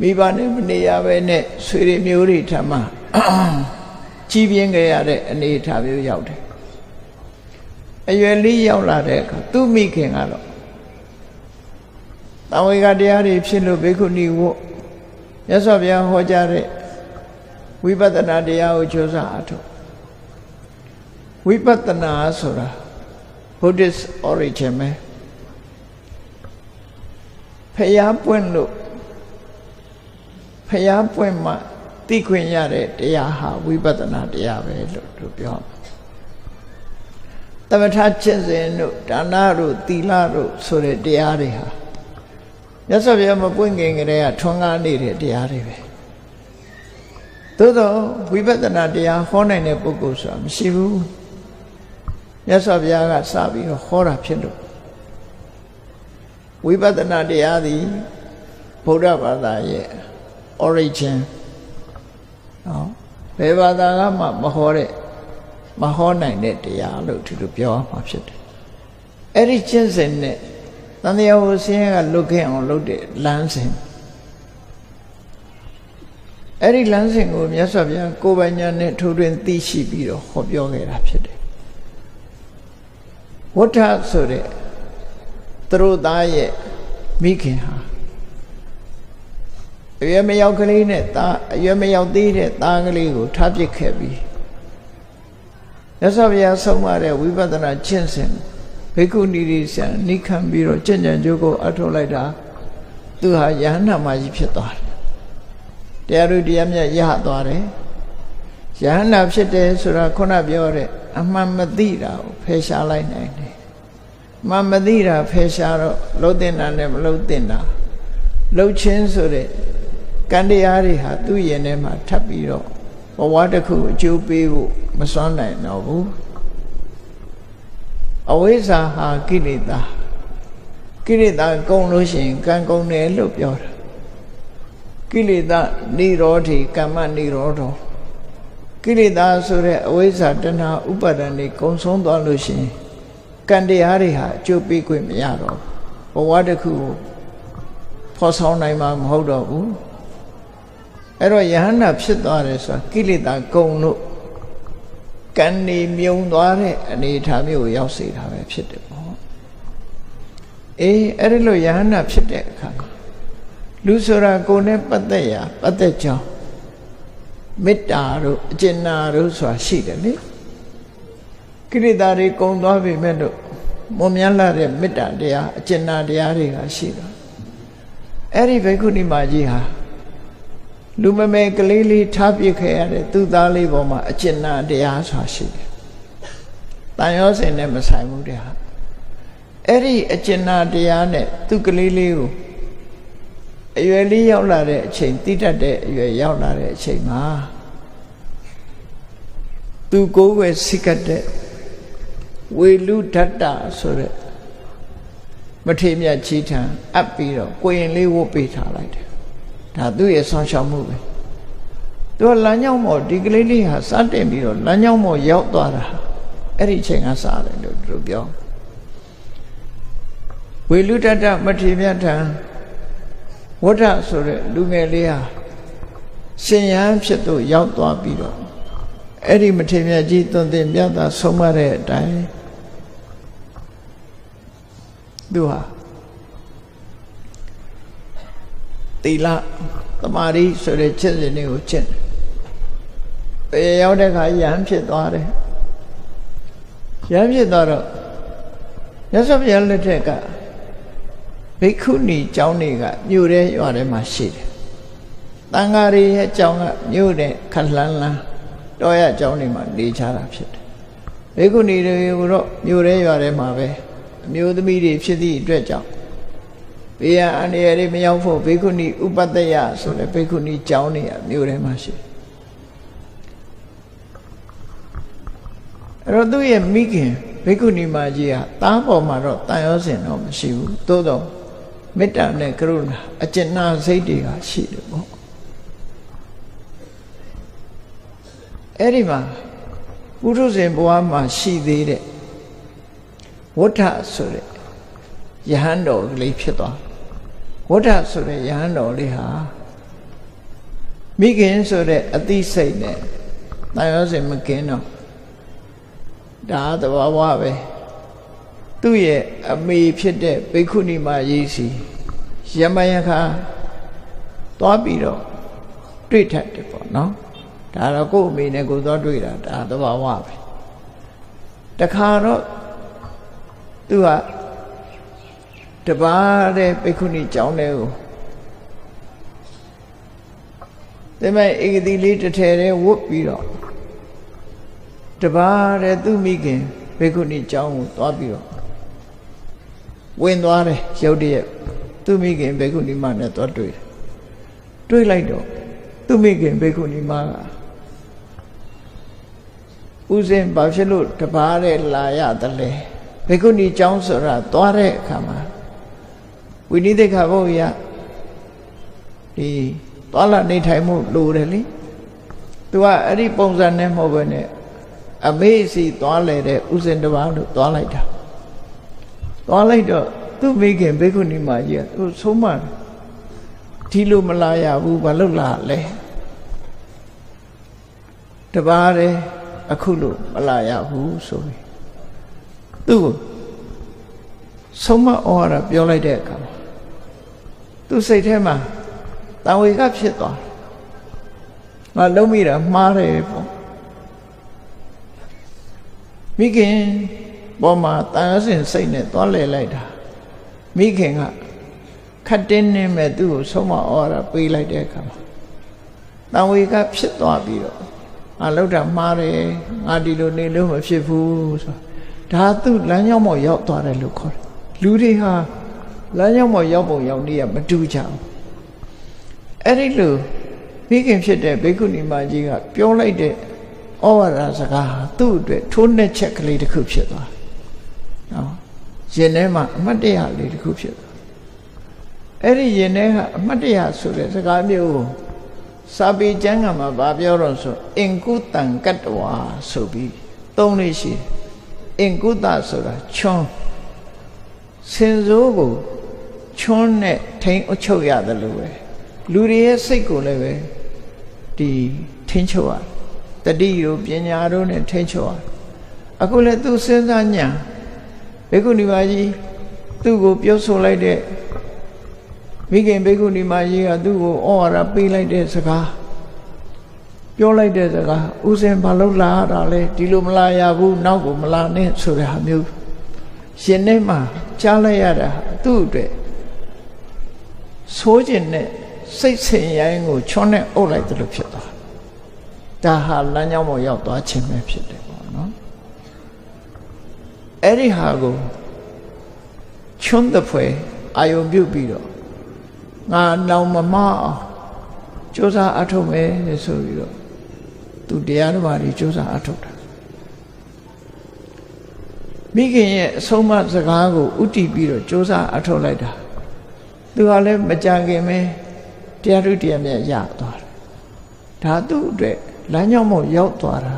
မိဘနဲ့မနေရပဲနဲ့ဆွေတွေမျိုးတွေထမ်းမှကြီးပြင်းခဲ့ရတဲ့အနေအထားမျိုးရောက်တယ်အရွယ်လေးရောက်လာတဲ့အခါသူ့မိခင်ကတော့တဝေကတရားတွေဖြစ်လို့ဘိက္ခုနီဝတ်မြတ်စွာဘုရားဟောကြားတဲ့ဝိပဿနာတရားကိုကြိုးစားအထောက်ဝိပဿနာဆိုတာ Buddhist origin ပဲဖျားပွင့်လို့ဖျားပွင့်မှသိခွင့်ရတဲ့တရားဟာဝိပဿနာတရားပဲလို့သူပြောသမထကျင့်စဉ်တို့ဒါနတို့သီလတို့ဆိုတဲ့တရားတွေဟာမြတ်စွာဘုရားမပွင့်ခင်ကတည်းကထွန်းကားနေတဲ့တရားတွေပဲသို့သောဝိပဿနာတရားဟောနိုင်တဲ့ပုဂ္ဂိုလ်ဆိုတာမရှိဘူးမြတ်စွာဘုရားကစပြီးတော့ဟောတာဖြစ်လို့ဝိပဿနာတရားသည်ဗုဒ္ဓဘာသာရဲ့ origin နော်ဘယ်ဘာသာကမှမဟောနိုင်တဲ့တရားလို့သူတို့ပြောမှာဖြစ်တယ်အဲ့ဒီကျင့်စဉ်နဲ့တန်တရားဝဆင်းရဲကလွတ်ခဲ့အောင်လုပ်တဲ့လမ်းစဉ်အဲ့ဒီလမ်းစဉ်ကိုမြတ်စွာဘုရားကိုယ်ပိုင်ဉာဏ်နဲ့ထိုးထွင်းသိရှိပြီးတော့ဟောပြောခဲ့တာဖြစ်တယ်ဝဋ္ဌဆိုတဲ့သူတို့သားရဲ့မိခင်ဟာအရွယ်မရောက်ကလေးနဲ့အရွယ်မရောက်သေးတဲ့သားကလေးကိုထားပစ်ခဲ့ပြီးမြတ်စွာဘုရားဆုံးမတဲ့ဝိပဿနာကျင့်စဉ်ဘိက္ခုနီတွေဆံနိခံပြီးတော့ကျင့်ကြံကြိုးကိုအထုတ်လိုက်တာသူဟာယဟန္တာမကြီးဖြစ်သွားတယ်တရားတို့တရားမြတ်ရသွားတယ်ယဟန္တာဖြစ်တယ်ဆိုတာခုနပြောတဲ့အမှန်မသိတာကိုဖယ်ရှားလိုက်နိုင်တယ်မှန်မသိတာဖယ်ရှားတော့လှုပ်တင်တာနဲ့မလှုပ်တင်တာ လှုပ်ခြင်းဆိုတဲ့ကံတရားတွေဟာသူ့ရင်ထဲမှာထပ်ပြီးတော့ဘဝတစ်ခုအကျိုးပေးဖို့မစွမ်းနိုင်တော့ဘူးအဝိဇ္ဇာဟာကိလေသာကုန်လို့ရှိရင်ကံကုန်တယ်လို့ပြောတာကိလေသာនិရောဓိကမ္မនិရောဓောကိလေသာဆိုတဲ့အဝိဇ္ဇာတဏှာဥပါဒဏ်တွေကုန်ဆုံးသွားလို့ရှိရင်ကံတရားတွေဟာအကျိုးပေးခွင့်မရတော့ဘဝတစ်ခုကိုဖော်ဆောင်နိုင်မှာမဟုတ်တော့ဘူးအဲ့တော့ယဟန္တာဖြစ်သွားတယ်ဆိုတာကိလေသာကုန်လို့ကံနေမြုံသွားတဲ့အနေအထားမျိုးကိုရောက်စေတာပဲဖြစ်တယ်ပေါ့အဲ့ဒီလိုယဟန္တာဖြစ်တဲ့အခါလူဆိုတာကိုယ်နဲ့ပတ်သက်ကြောင်းမေတ္တာတို့အကျဉ်းနာတို့ဆိုတာရှိတယ်လေကိလေသာတွေကုန်သွားပြီမဲ့လို့မွန်မြတ်လာတဲ့မေတ္တာတရားအကျဉ်းနာတရားတွေကရှိတော့အဲ့ဒီဘိက္ခုနီမကြီးဟာလူမမယ်ကလေးလေးထားပြစ်ခဲ့ရတဲ့သူ့သားလေးပေါ်မှာအကျဉ်းနာတရားဆိုတာရှိတယ်။တန်ရောစင်နဲ့မဆိုင်ဘူးတဲ့ဟာအဲ့ဒီအကျဉ်းနာတရားနဲ့သူ့ကလေးလေးကိုအရွယ်လေးရောက်လာတဲ့အချိန်တိတတ်တဲ့အရွယ်ရောက်လာတဲ့အချိန်မှာသူကိုယ်ွယ်စိတ်ကတဲ့ဝေလူဓတ္တဆိုတဲ့မထေမြတ်ကြီးထံအပ်ပြီးတော့ကိုရင်လေးဝတ်ပေးထားလိုက်တယ်ဒါသူ့ရဲ့ဆောင်ရှောက်မှုပဲသူကလမ်းကြောင်းပေါ်ဒီကလေးလေးဟာစတင်ပြီးတော့လမ်းကြောင်းပေါ်ရောက်သွားတာအဲ့ဒီအချိန်ကစတယ်လို့သူပြောဝေလူဓတ္တမထေမြတ်ထံဝဋ္ဌဆိုတဲ့လူငယ်လေးဟာရှင်ယဟန်ဖြစ်သူရောက်သွားပြီးတော့အဲ့ဒီမထေမြတ်ကြီးသွန်သင်မြတ်သာဆုံးမတဲ့အတိုင်းသူဟာသီလသမာဓိဆိုတဲ့ချက်စဉ်တွေကိုကျင့်တယ်။ရောက်တဲ့အခါယဟန်ဖြစ်သွားတယ်။ယဟန်ဖြစ်သွားတော့မြတ်စွာဘုရားလက်ထက်ကဘိက္ခုနီကျောင်းတွေကမြို့ထဲရွာထဲမှာရှိတယ်။တန်ဃာတွေရဲ့ကျောင်းကမြို့တဲ့ခလန်းလန်းတော်ရကျောင်းတွေမှာနေကြတာဖြစ်တယ်။ဘိက္ခုနီတွေကိုတော့မြို့ထဲရွာထဲမှာပဲအမျိုးသမီးတွေဖြစ်သည့်အတွက်ကြောင့်ဘေးရန်အန္တရာယ်တွေမရောက်ဖို့ဘိက္ခုနီဥပတ္တယဆိုတဲ့ဘိက္ခုနီကျောင်းတွေကမြို့ထဲမှာရှိတယ်။အဲ့တော့သူ့ရဲ့မိခင်ဘိက္ခုနီမကြီးဟာသားပေါ်မှာတော့တန်ရောစင်တော့မရှိဘူး။သို့တော့မေတ္တာနဲ့ကရုဏာအကျဉ်းနာစိတ်တွေကရှိတယ်ပေါ့အဲ့ဒီမှာပုထုဇဉ်ဘဝမှာရှိသေးတဲ့ဝဋ္ဌဆိုတဲ့ယဟန်တော်ကလေးဖြစ်သွားဝဋ္ဌဆိုတဲ့ယဟန်တော်လေးဟာမိခင်ဆိုတဲ့အသိစိတ်နဲ့တန်ရောစင်မကင်းတော့ဒါသဘာဝပဲသူ့ရဲ့အမေဖြစ်တဲ့ဘိက္ခုနီမကြီးစီယမယခါသွားပြီးတော့တွေ့ထက်တယ်ပေါ့နော်ဒါတော့ကိုယ့်အမေနဲ့ကိုယ်သွားတွေ့တာဒါသဘာဝပဲတခါတော့သူကတပါးတဲ့ဘိက္ခုနီကျောင်းထဲကိုဒီမဲ့ဧကတိလေးတစ်ထည်လေးဝတ်ပြီးတော့တပါးတဲ့သူ့မိခင်ဘိက္ခုနီကျောင်းကိုသွားပြီးတော့ဝင်သွားတယ်ရုတ်တရက်သူ့မိခင်ဘိက္ခုနီမနဲ့သွားတွေ့လိုက်တော့သူ့မိခင်ဘိက္ခုနီမကဦးစင်ဘာဖြစ်လို့တပါးတဲ့လာရတယ်လဲဘိက္ခုနီကျောင်းဆိုတာသွားတဲ့အခါမှာဝိနည်းသိက္ခာပုဒ်ရဒီသွားလာနေထိုင်မှုလိုတယ်လေသူကအဲ့ဒီပုံစံနဲ့မဟုတ်ဘဲနဲ့အမေစီသွားလေတဲ့ဥစဉ်တပါးလို့သွားလိုက်တာသွားလိုက်တော့သူ့မိခင်ဘိက္ခုနီမကြီးကသူဆုံးမဒီလိုမလာရဘူးဘာလို့လာလဲတပါးတယ်အခုလို့မလာရဘူးဆိုပြီးသူ့ကိုဆုံးမဩဝါဒပြောလိုက်တဲ့အခါသူစိတ်ထဲမှာတန်ဝေကဖြစ်သွားငါလုံးမိတာမှားတယ်ပေါ့မိခင်ပေါ်မှာတန်ရစင်စိတ်နဲ့သွားလဲလိုက်တာမိခင်ကခတ်တင်းနေမဲ့သူ့ကိုဆုံးမဩဝါဒပေးလိုက်တဲ့အခါမှာတန်ဝေကဖြစ်သွားပြီးတော့ငါလောက်တာမှားတယ်ငါဒီလိုနေလို့မဖြစ်ဘူးဆိုဒါသူ့လမ်းကြောင်းပေါ်ရောက်သွားတယ်လို့ခေါ်တယ်လူတွေဟာလမ်းကြောင်းပေါ်ရောက်ပုံရောက်နေရမတူကြဘူး အဲ့ဒီလိုမိခင်ဖြစ်တဲ့ဘိက္ခုနီမကြီးကပြောလိုက်တဲ့ဩဝါဒစကားဟာသူ့အတွက်ထိုးနှက်ချက်ကလေးတစ်ခုဖြစ်သွားနော်ရင်ထဲမှာအမှတ်တရလေးတစ်ခုဖြစ်သွားအဲ့ဒီရင်ထဲကအမှတ်တရဆိုတဲ့စကားမျိုးကိုစာပေကျမ်းကမှာဗာပြောတော့ဆိုအင်ကုတံကတ္တဝါဆိုပြီးသုံးလေးရှိတယ်အင်ကုတဆိုတာချွန်းစင်စိုးကိုချွန်းနဲ့ထိန်းအချုပ်ရတယ်လို့ပဲလူတွေရဲ့စိတ်ကိုလည်းပဲဒီထိန်းချုပ်ရတတိတို့ပညာတို့နဲ့ထိန်းချုပ်ရအခုလည်းသူစဉ်းစားညာဘိက္ခုနီမကြီးသူ့ကိုပြောဆိုလိုက်တဲ့မိခင်ဘိက္ခုနီမကြီးကသူ့ကိုဩဝါဒပေးလိုက်တဲ့စကားပြောလိုက်တဲ့စကားဥစဉ်ဘာလို့လာရတာလဲဒီလိုမလာရဘူးနောက်ကိုမလာနဲ့ဆိုတဲ့ဟာမျိုးရှင်ထဲမှာကြားလိုက်ရတာသူ့အတွက်ဆိုးခြင်းနဲ့စိတ်ဆင်ရိုင်းကိုချွန်းနဲ့အုပ်လိုက်တယ်လို့ဖြစ်သွားဒါဟာလမ်းကြောင်းပေါ်ရောက်သွားခြင်းပဲဖြစ်တယ်ပေါ့နော်အဲ့ဒီဟာကိုချွန်းတဲ့ဖွယ်အာယုံပြုတ်ပြီးတော့ငါနောင်မမအောင်ကြိုးစားအထုတ်မယ်ဆိုပြီးတော့သူတရားဓမ္မတွေကြိုးစားအထုတ်တာမိခင်ရဲ့အဆုံးအမစကားကိုဥတည်ပြီးတော့ကြိုးစားအထုတ်လိုက်တာသူကလည်းမကြခင်ပဲတရားထုတရားမြတ်ရသွားတယ်ဒါသူ့အတွက်လမ်းကြောင်းပေါ်ရောက်သွားတာ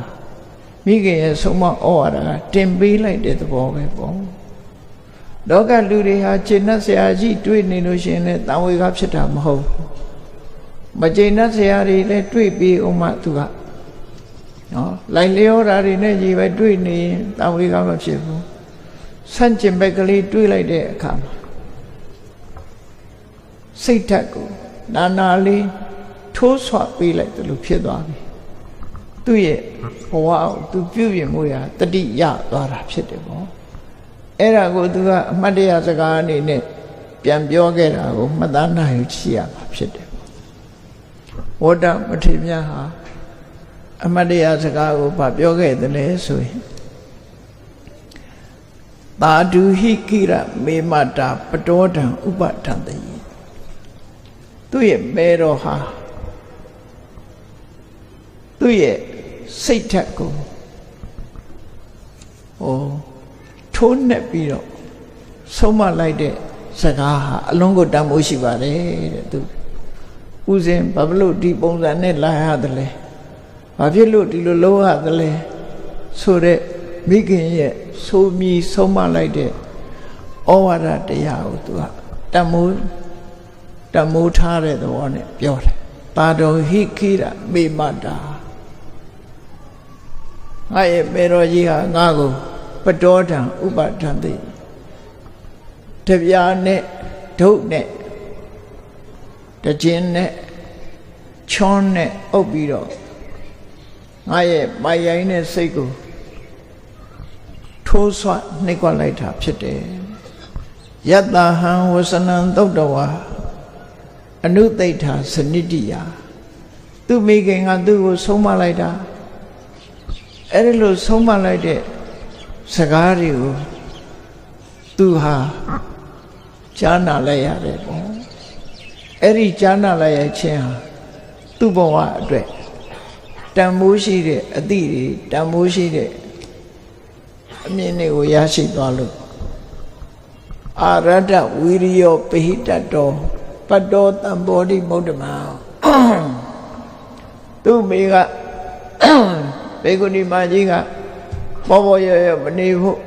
မိခင်ရဲ့ဆုံးမဩဝါဒကတင်ပေးလိုက်တဲ့သဘောပဲပေါ့လောကလူတွေဟာခြေနှက်ဆရာကြီးတွေ့နေလို့ရှိရင်လည်းတန်ဝေကဖြစ်တာမဟုတ်မခြေနှက်ဆရာတွေလည်းတွေ့ပြီးဥမှသူကနော်လိုက်လျောတာတွေနဲ့ကြီးပဲတွေ့နေရင်တန်ဝေကမဖြစ်ဘူးဆန့်ကျင်ဘက်ကလေးတွေ့လိုက်တဲ့အခါမှာစိတ်ဓာတ်ကိုနာနာလေးထိုးဆွပေးလိုက်တယ်လို့ဖြစ်သွားပြီသူ့ရဲ့ဘဝကိုသူပြုပြင်မှုရာတတိယသွားတာဖြစ်တယ်ပေါ့အဲ့ဒါကိုသူကအမှတ်တရစကားအနေနဲ့ပြန်ပြောခဲ့တာကိုမှတ်သားနိုင်ရှိရမှာဖြစ်တယ်ဝတ္တမထေရဟာအမှတ်တရစကားကိုဗာပြောခဲ့တယ်လေဆိုရင်သာဓုဟိကိရမေမတာပတောတံဥပထံတယသူ့ရဲ့မဲတော်ဟာသူ့ရဲ့စိတ်ဓာတ်ကိုထိုးနှက်ပြီးတော့ဆုံးမလိုက်တဲ့စကားဟာအလုံးကိုတန်ဖိုးရှိပါတယ်တဲ့သူဥစဉ်ဘာလို့ဒီပုံစံနဲ့လာရတယ်လဲဘာဖြစ်လို့ဒီလိုလုပ်ရတယ်လဲဆိုတဲ့မိခင်ရဲ့ဆိုမြည်ဆုံးမလိုက်တဲ့ဩဝါဒတရားကိုသူကတန်မိုးထားတဲ့သဘောနဲ့ပြောတယ်တာတော်ဟိခိရမေမတာငါရဲ့မေတော်ကြီးဟာငါ့ကိုပတောထံဥပထံတိတပြားနဲ့ဒုတ်နဲ့တခြင်းနဲ့ချွန်းနဲ့အုပ်ပြီးတော့ငါရဲ့မိုင်ရိုင်းတဲ့စိတ်ကိုထိုးဆွနှိပ်ကွက်လိုက်တာဖြစ်တယ်ယတ္တဟံဝစနံသုတ်တဝါအနုသိဋ္ဌာစနစ်တိယသူမိခင်ကသူ့ကိုဆုံးမလိုက်တာအဲ့ဒီလိုဆုံးမလိုက်တဲ့စကားတွေကိုသူဟာကြားနာလိုက်ရတယ်ပေါ့အဲ့ဒီကြားနာလိုက်ရခြင်းဟာသူ့ဘဝအတွက်တန်ဖိုးရှိတဲ့အသည့်တွေတန်ဖိုးရှိတဲ့အမြင်တွေကိုရရှိသွားလို့အာရတ္တဝိရိယောပိဟိတတောပတ္တောတံဘောဓိမုဒ္ဓမံသူ့မိကဘေကုဏီမကြီးကပေါ်ပေါ်ရရမနေဖို့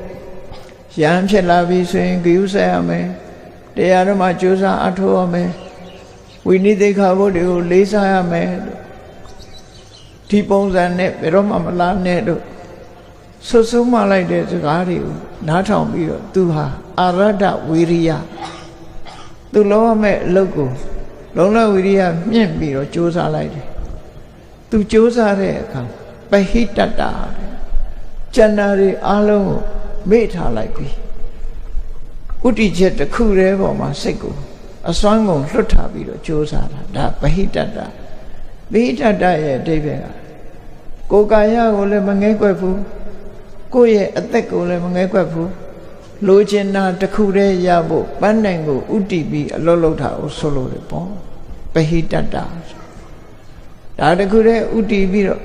ရဟန်းဖြစ်လာပြီဆိုရင်ဂရုစိုက်ရမယ်တရားဓမ္မကြိုးစားအထောက်ရမယ်ဝိနည်းသိက္ခာပုဒ်တွေကိုလေးစားရမယ်ဒီပုံစံနဲ့ဘယ်တော့မှမလားနဲ့တို့ဆွဆုံးမလိုက်တဲ့စကားတွေကိုနားထောင်ပြီးတော့သူဟာအာရတ္တဝိရိယသူလုံးဝမဲ့အလုပ်ကိုလုံးလုံးဝိရိယမြင့်ပြီးတော့ကြိုးစားလိုက်တယ်သူကြိုးစားတဲ့အခါပဟိတတ္တာကျန်တာတွေအားလုံးကိုမေ့ထားလိုက်ပြီဥတ္တိချက်တစ်ခုတည်းပေါ်မှာစိတ်ကိုအစွမ်းကုန်လွတ်ထားပြီးတော့ကြိုးစားတာဒါပဟိတတ္တာပဟိတတ္တရဲ့အဓိပ္ပာယ်ကကိုယ်ကာယကိုလည်းမငဲကွက်ဘူးကိုယ့်ရဲ့အသက်ကိုလည်းမငဲကွက်ဘူးလိုချင်တာတစ်ခုတည်းရဖို့ပန်းနိုင်ကိုဥတ္တိပြီးအလုပ်လုပ်တာကိုဆိုလို့တယ်ပေါ့ ပဟိတတ္တဒါတခုတည်းဥတည်ပြီးတော့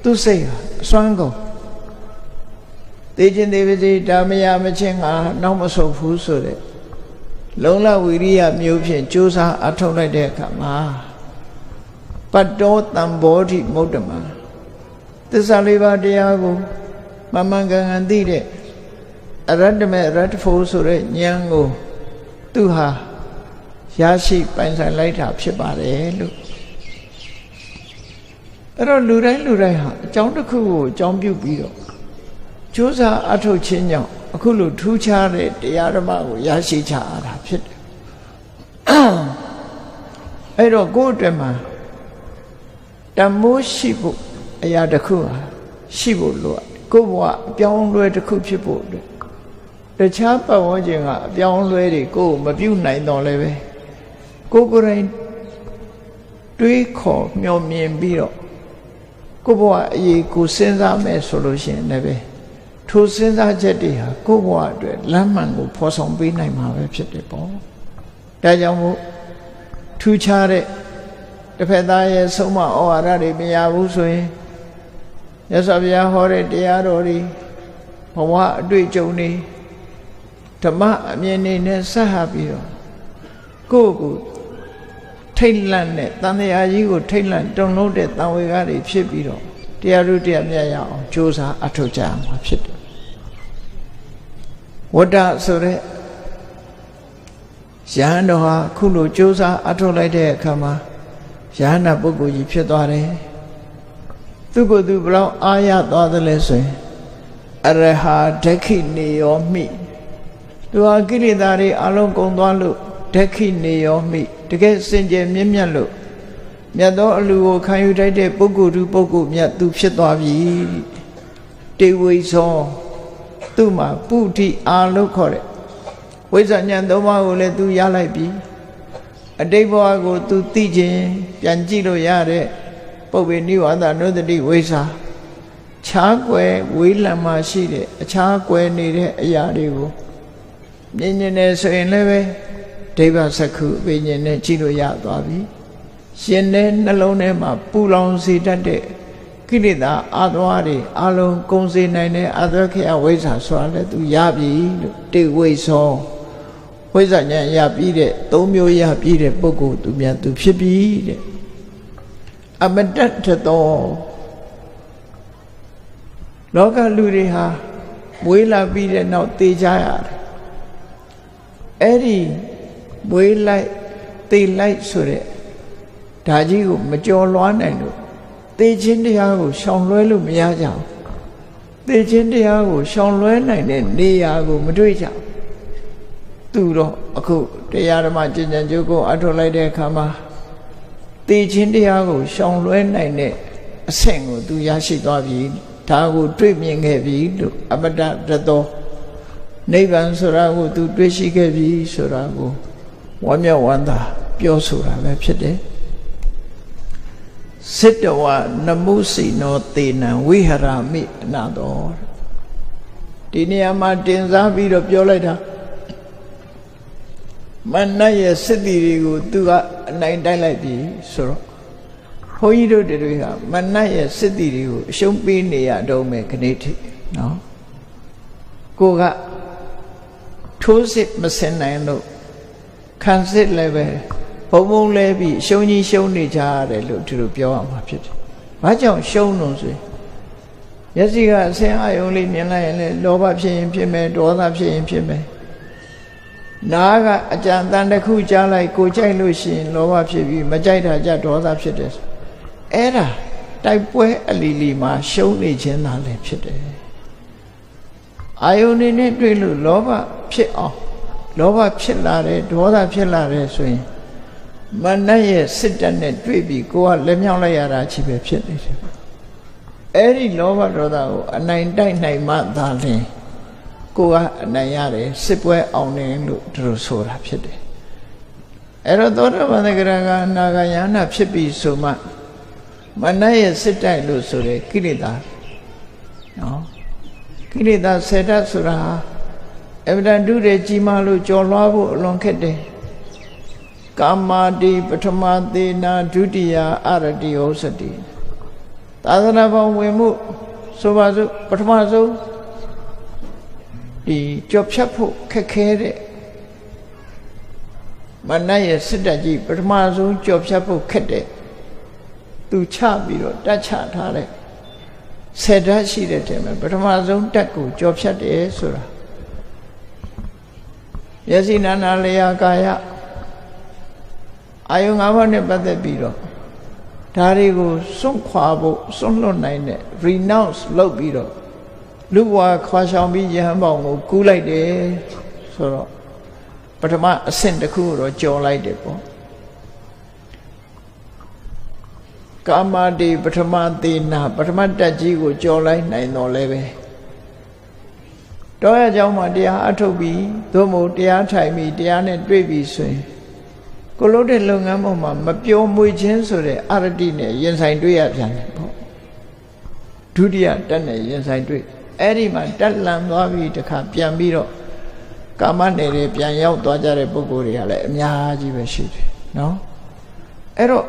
သူစိတ်ဟာအစွမ်းကုန်သိခြင်းသေးပါစေဒါမရမချင်းငါနောက်မဆုတ်ဘူးဆိုတဲ့လုံလဝိရိယမျိုးဖြင့်ကြိုးစားအထောက်လိုက်တဲ့အခါမှာပတ္တောတံဘောဓိမုဒ္ဓမသစ္စာလေးပါးတရားကိုမမှန်ကန်ကန်သိတဲ့အရတ္တမေအရတ္တဖို့ဆိုတဲ့ဉာဏ်ကိုသူဟာရရှိပိုင်ဆိုင်လိုက်တာဖြစ်ပါတယ်လို့အဲ့တော့လူတိုင်းဟာအကြောင်းတစ်ခုကိုအကြောင်းပြုပြီးတော့ကြိုးစားအထောက်ခြင်းကြောင့်အခုလိုထူးခြားတဲ့တရားဓမ္မကိုရရှိကြရတာဖြစ်တယ်အဲ့တော့ကိုယ့်အတွက်မှာတမိုးရှိဖို့အရာတစ်ခုဟာရှိဖို့လိုကိုယ့်ဘဝအပြောင်းလဲတစ်ခုဖြစ်ဖို့အတွက်တခြားပတ်ဝန်းကျင်ကအပြောင်းလဲတွေကိုယ်မပြုတ်နိုင်တော့လည်းပဲကိုယ်ကိုယ်တိုင်တွေးခေါ်မျှော်မြင်ပြီးတော့ကိုယ့်ဘဝအရေးကိုစဉ်းစားမယ်ဆိုလို့ရှိရင်လည်းထိုစဉ်းစားချက်တွေဟာကိုယ့်ဘဝအတွက်လမ်းမှန်ကိုဖော်ဆောင်ပေးနိုင်မှာပဲဖြစ်တယ်ပေါ့ဒါကြောင့်မို့ထူးခြားတဲ့တစ်ဖက်သားရဲ့ဆုံးမဩဝါဒတွေမရဘူးဆိုရင်မြတ်စွာဘုရားဟောတဲ့တရားတော်တွေဘဝအတွေ့အကြုံတွေဓမ္မအမြင်တွေနဲ့ဆက်ဟပ်ပြီးတော့ကိုယ့်ကိုထိတ်လန့်တဲ့တန်တရားကြီးကိုထိတ်လန့်တုန်လှုပ်တဲ့တန်ဝေကတွေဖြစ်ပြီးတော့တရားတို့တရားမြတ်ရအောင်ကြိုးစားအထောက်ကြမှာဖြစ်တယ်ဝတ္တဆိုတဲ့ယဟန်တော်ဟာခုလိုကြိုးစားအထောက်လိုက်တဲ့အခါမှာယဟနာပုဂ္ဂိုလ်ကြီးဖြစ်သွားတယ်သူကိုယ်သူဘလောက်အားရသွားသလဲဆိုရင်အရဟာဒက္ခိနေယောမိသူဟာကိလေသာတွေအလုံးကုန်သွားလို့ဒက္ခိနေယောမိတကယ်စင်ကြယ်မြင့်မြတ်လို့မြတ်သောအလူကိုခံယူထိုက်တဲ့ပုဂ္ဂိုလ်သူပုဂ္ဂိုလ်မြတ်သူဖြစ်သွားပြီတေဝိသောသူ့မှာပုထိအာလို့ခေါ်တဲ့ဝိဇ္ဇာဉာဏ်သုံးပါးကိုလည်းသူရလိုက်ပြီအတိတ်ဘဝကိုသူသိခြင်းပြန်ကြည့်လို့ရတဲ့ပုပ္ပေနိဝါဒနုတ္တိဝိဇ္ဇာခြားကွယ်ဝေးလံမှရှိတဲ့အခြားကွယ်နေတဲ့အရာတွေကိုမြင်နေဆိုရင်လည်းပဲဒိဗ္ဗစက္ခုဝိညာဉ်နဲ့ကြည့်လို့ရသွားပြီရှင်တဲ့နှလုံးထဲမှာပူလောင်စေတတ်တဲ့ကိလေသာအာသဝတွေအလုံးကုန်စေနိုင်တဲ့အသခေယဝိဇ္ဇာဆိုတာလည်းသူရပြီလို့တေဝိသောဝိဇ္ဇာဉာဏ်ရပြီးတဲ့၃မျိုးရပြီးတဲ့ပုဂ္ဂိုလ်သူမြတ်သူဖြစ်ပြီတဲ့အမတ္တတောလောကလူတွေဟာမွေးလာပြီးတဲ့နောက်သေကြရတယ်အဲ့ဒီမွေးလိုက်သေလိုက်ဆိုတဲ့ဒါကြီးကိုမကြော်လွှားနိုင်လို့သေခြင်းတရားကိုရှောင်လွှဲလို့မရကြဘူးသေခြင်းတရားကိုရှောင်လွှဲနိုင်တဲ့နေရာကိုမတွေ့ကြဘူးသူတော့အခုတရားဓမ္မကျင့်ကြံကြိုးကိုအထောက်လိုက်တဲ့အခါမှာသေခြင်းတရားကိုရှောင်လွှဲနိုင်တဲ့အဆင့်ကိုသူရရှိသွားပြီဒါကိုတွေ့မြင်ခဲ့ပြီလို့အပတ္တတောနိဗ္ဗာန်ဆိုတာကိုသူတွေ့ရှိခဲ့ပြီဆိုတာကိုဝမ်းမြောက်ဝမ်းသာပြောဆိုတာပဲဖြစ်တယ်စိတ္တဝနမုစိနောသေနံဝိဟရာမိအနာတော်ဒီနေရာမှာတင်စားပြီးတော့ပြောလိုက်တာမနတ်ရဲ့စစ်တီတွေကိုသူကအနိုင်တိုက်လိုက်ပြီဆိုတော့ဘုန်းကြီးတို့တွေကမနတ်ရဲ့စစ်တီတွေကိုအရှုံးပေးနေရတော့မယ်ခဏထိနော်ကိုကထိုးစစ်မစင်နိုင်လို့ခံစစ်လည်းပဲဘုံဘုံလဲပြီးရှုံးကြီးရှုံးနေကြရတယ်လို့သူတို့ပြောရမှာဖြစ်တယ်။ဘာကြောင့်ရှုံးလို့ဆိုရင်မျက်စိကအစင်အယုံလေးမြင်လိုက်ရင်လည်းလောဘဖြစ်ရင်ဖြစ်မယ်ဒေါသဖြစ်ရင်ဖြစ်မယ်။နားကအကြံတန်တစ်ခုကြားလိုက်ကိုကြိုက်လို့ရှိရင်လောဘဖြစ်ပြီးမကြိုက်တာကြဒေါသဖြစ်တယ်။အဲ့ဒါတိုက်ပွဲအလီလီမှာရှုံးနေခြင်းသာလည်းဖြစ်တယ်။အာယုန်နဲ့တွေ့လို့လောဘဖြစ်အောင်လောဘဖြစ်လာတယ်ဒေါသဖြစ်လာတယ်ဆိုရင်မနတ်ရဲ့စစ်တပ်နဲ့တွေ့ပြီးကိုကလက်မြောက်လိုက်ရတာချစ်ပဲဖြစ်နေတယ်အဲ့ဒီလောဘဒေါသကိုအနိုင်တိုက်နိုင်မှသာလျှင်ကိုကအနိုင်ရတယ်စစ်ပွဲအောင်တယ်လို့သူတို့ဆိုတာဖြစ်တယ်အဲ့တော့သောတာပန်သဂရကအနာဂယနာဖြစ်ပြီးဆိုမှမနတ်ရဲ့စစ်တိုက်လို့ဆိုတဲ့ကိလေသာနော်ကိလေသာဆယ်ဓာတ်ဆိုတာအဗ္ဗဒတုတွေကြီးမားလို့ကြော်လွှားဖို့အလွန်ခက်တယ် ကာမာတိပထမသေနာဒုတိယအရတိဩစတိသာသနာ့ဘောင်ဝင်မှုဆိုပါစို့ပထမဆုံးဒီကြော်ဖြတ်ဖို့ခက်ခဲတဲ့မနတ်ရဲ့စစ်တပ်ကြီးပထမဆုံးကြော်ဖြတ်ဖို့ခက်တဲ့သူချပြီးတော့တတ်ချထားတဲ့ဆေဓာတ်ရှိတဲ့တဲ့မှာပထမဆုံးတက်ကိုကြော်ဖြတ်တယ်ဆိုတာမျက်စိနာနာလျာကာယအာယုံ၅ပါးနဲ့ပတ်သက်ပြီးတော့ဒါတွေကိုစွန့်ခွာဖို့စွန့်လွတ်နိုင်တဲ့ renounce လုပ်ပြီးတော့လူဘဝခွာရှောင်ပြီးယဟန်ပေါင်းကိုကူးလိုက်တယ်ဆိုတော့ပထမအဆင့်တစ်ခုတော့ကြော်လိုက်တယ်ပေါ့ကာမတိပထမသေနာပထမတက်ကြီးကိုကြော်လိုက်နိုင်တော့လဲပဲတော့အကြောင်းမှာတရားအထုတ်ပြီးသို့မဟုတ်တရားထိုင်ပြီးတရားနဲ့တွေ့ပြီးဆိုရင်ကိုလို့တဲ့လုပ်ငန်းပေါ်မှာမပြောမွေခြင်းဆိုတဲ့အရတိနဲ့ရင်ဆိုင်တွေ့ရပြန်တယ်ပေါ့ဒုတိယတက်နဲ့ရင်ဆိုင်တွေ့အဲ့ဒီမှာတက်လန်သွားပြီးတခါပြန်ပြီးတော့ကာမနယ်တွေပြန်ရောက်သွားကြတဲ့ပုဂ္ဂိုလ်တွေကလည်းအများကြီးပဲရှိတယ်နော်အဲ့တော့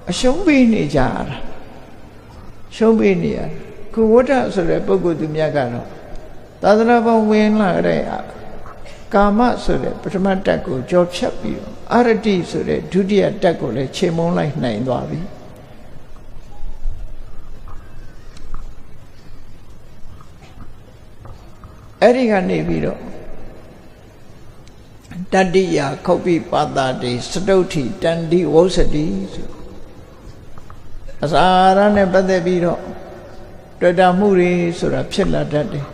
အရှုံးပေးနေကြတာရှုံးပေးနေရခုဝဋ္ဌဆိုတဲ့ပုဂ္ဂိုလ်သူမြတ်ကတော့သာသနာ့ဘောင်ဝင်လာတဲ့ကာမဆိုတဲ့ပထမတက်ကိုကြော်ဖြတ်ပြီးတော့အရတိဆိုတဲ့ဒုတိယတက်ကိုလည်းချိန်မုံလိုက်နိုင်သွားပြီအဲ့ဒီကနေပြီးတော့တတိယခုတ်ပိပါတာတိစတုဋ္ဌိတန္တိဝုစတိဆိုအစာရနဲ့ပတ်သက်ပြီးတော့တွေ့တာမှုတွေဆိုတာဖြစ်လာတတ်တယ်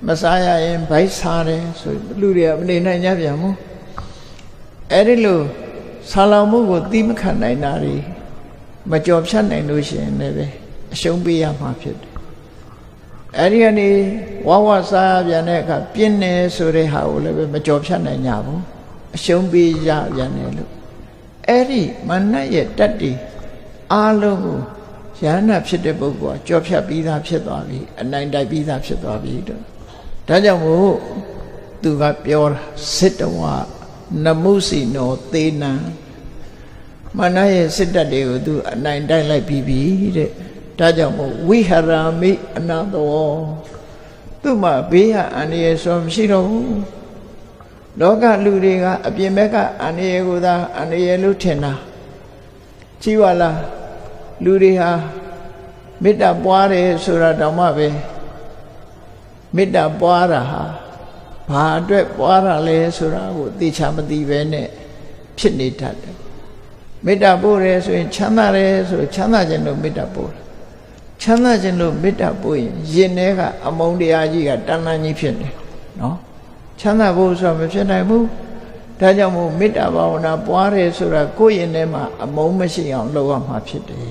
မစားရရင်ဗိုက်စားတယ်ဆိုလူတွေကမနေနိုင်ကြပြန်ဘူးအဲ့ဒီလိုဆာလောင်မှုကိုသိမခံနိုင်တာတွေမကြော်ဖြတ်နိုင်လို့ရှိရင်လည်းအရှုံးပေးရမှာဖြစ်တယ်အဲ့ဒီကနေဝဝစားပြန်တဲ့အခါပြင်းနေဆိုတဲ့ဟာကိုလည်းမကြော်ဖြတ်နိုင်ကြဘူးအရှုံးပေးရပြန်တယ်လို့အဲ့ဒီမနတ်ရဲ့တတ္တိအားလုံးကိုယန္နာဖြစ်တဲ့ပုဂ္ဂိုလ်ကကြော်ဖြတ်ပြီးသားဖြစ်သွားပြီအနိုင်တိုက်ပြီးသားဖြစ်သွားပြီတော့ဒါကြောင့်မို့သူကပြောတာစစ်တဝနမုစီနောသေနံမနရဲ့စစ်တပ်တွေကိုသူအနိုင်တိုက်လိုက်ပြီးပြီတဲ့ဒါကြောင့်မို့ဝိဟရာမိအနတောသူ့မှာဘေးကအန္တရာယ်ဆိုမရှိတော့ဘူးလောကလူတွေကအပြင်ဘက်ကအန္တရာယ်ကိုသာအန္တရာယ်လို့ထင်တာကြည့်ပါလားလူတွေဟာမေတ္တာပွားတယ်ဆိုတာတောင်မှပဲမေတ္တာပွားတာဟာဘာအတွက်ပွားတာလဲဆိုတာကိုသိချာမသိပဲနဲ့ဖြစ်နေတတ်တယ်မေတ္တာပို့တယ်ဆိုရင်ချမ်းသာတယ်ဆိုချမ်းသာခြင်းလို့မေတ္တာပို့တယ်ချမ်းသာခြင်းလို့မေတ္တာပို့ရင်ရင်ထဲကအမုန်းတရားကြီးကတဏှာကြီးဖြစ်နေနော်ချမ်းသာဖို့ဆိုတာမဖြစ်နိုင်ဘူးဒါကြောင့်မို့မေတ္တာဘာဝနာပွားတယ်ဆိုတာကိုယ့်ရင်ထဲမှာအမုန်းမရှိအောင်လုပ်ရမှာဖြစ်တယ်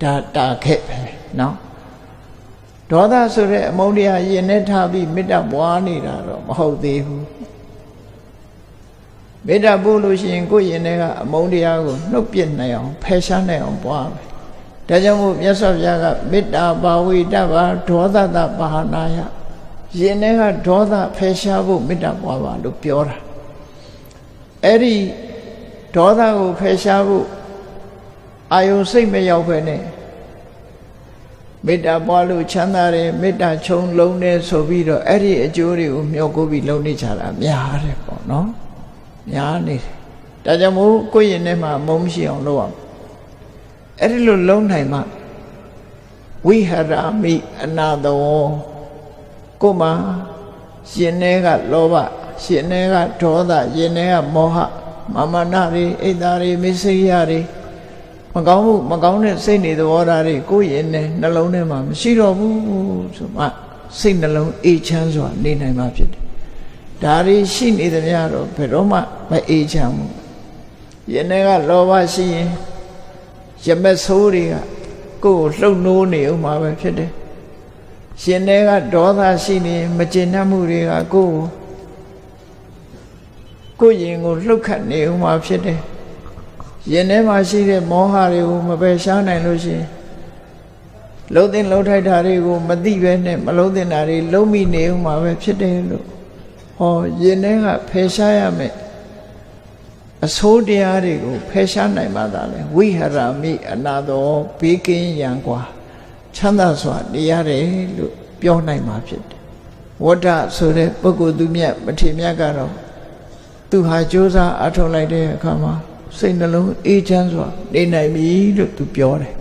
ဒါတာခဲ့ပဲနော်ဒေါသဆိုတဲ့အမုန်းတရားရင်ထဲထားပြီးမေတ္တာပွားနေတာတော့မဟုတ်သေးဘူးမေတ္တာပို့လို့ရှိရင်ကိုယ့်ရင်ထဲကအမုန်းတရားကိုနှုတ်ပြနိုင်အောင်ဖယ်ရှားနိုင်အောင်ပွားမယ်ဒါကြောင့်မို့မြတ်စွာဘုရားကမေတ္တာဘာဝိတ္တဘာဒေါသတဘာနာယရင်ထဲကဒေါသဖယ်ရှားဖို့မေတ္တာပွားပါလို့ပြောတာအဲ့ဒီဒေါသကိုဖယ်ရှားဖို့အာယုစိတ်မရောက်ပဲနဲ့မေတ္တာပွားလို့ချမ်းသာတယ်မေတ္တာချုံလုံးတယ်ဆိုပြီးတော့အဲ့ဒီအကျိုးတွေကိုမျှော်ကိုပြီးလုပ်နေကြတာများတယ်ပေါ့နော်များနေတယ်ဒါကြောင့်မို့ကိုယ့်ရင်ထဲမှာမုန်းမရှိအောင်လုပ်အောင်အဲ့ဒီလိုလုံးနိုင်မှဝိဟရာမိအနာတောကိုယ်မှာရှင်ထဲကလောဘရှင်ထဲကဒေါသရှင်ထဲကမောဟမာမနတွေအိတ်သားတွေမစ္စရိယတွေမကောင်းမှုမကောင်းတဲ့စိတ်နေသဘောထားတွေကိုယ့်ရင်နဲ့နှလုံးထဲမှာမရှိတော့ဘူးဆိုမှစိတ်နှလုံးအေးချမ်းစွာနေနိုင်မှာဖြစ်တယ်ဒါတွေရှိနေသမျှတော့ဘယ်တော့မှမအေးချမ်းဘူးရင်ထဲကလောဘရှိရင်ရမက်ဆိုးတွေကကိုယ်ကိုလှုပ်နိုးနေအောင်မှာပဲဖြစ်တယ်ရှင်ထဲကဒေါသရှိနေမကျေနပ်မှုတွေကကိုယ်ရင်ကိုလှုပ်ခတ်နေအောင်မှာဖြစ်တယ်ရင်ထဲမှာရှိတဲ့မောဟတွေကိုမပယ်ရှားနိုင်လို့ရှိရင်လုံးသိလုံးထိုက်တာတွေကိုမသိပဲနဲ့မလုံးသိတာတွေလုံးမိနေအောင်မှာပဲဖြစ်တယ်လို့ဟောရင်ထဲကဖယ်ရှားရမယ်အ အဆိုးတရားတွေကိုဖယ်ရှားနိုင်မှသာလေဝိဟရမိအနာတော်ဘေးကင်းရန်กว่าချမ်းသာစွာနေရတယ်လို့ပြောနိုင်မှာဖြစ်တယ်ဝဋ္ဌဆိုတဲ့ပုဂ္ဂိုလ်သူမြတ်မထေရမြတ်ကတော့သူဟာကြိုးစားအထောက်လိုက်တဲ့အခါမှာစိတ်နှလုံးအေးချမ်းစွာနေနိုင်ပြီလို့သူပြောတယ်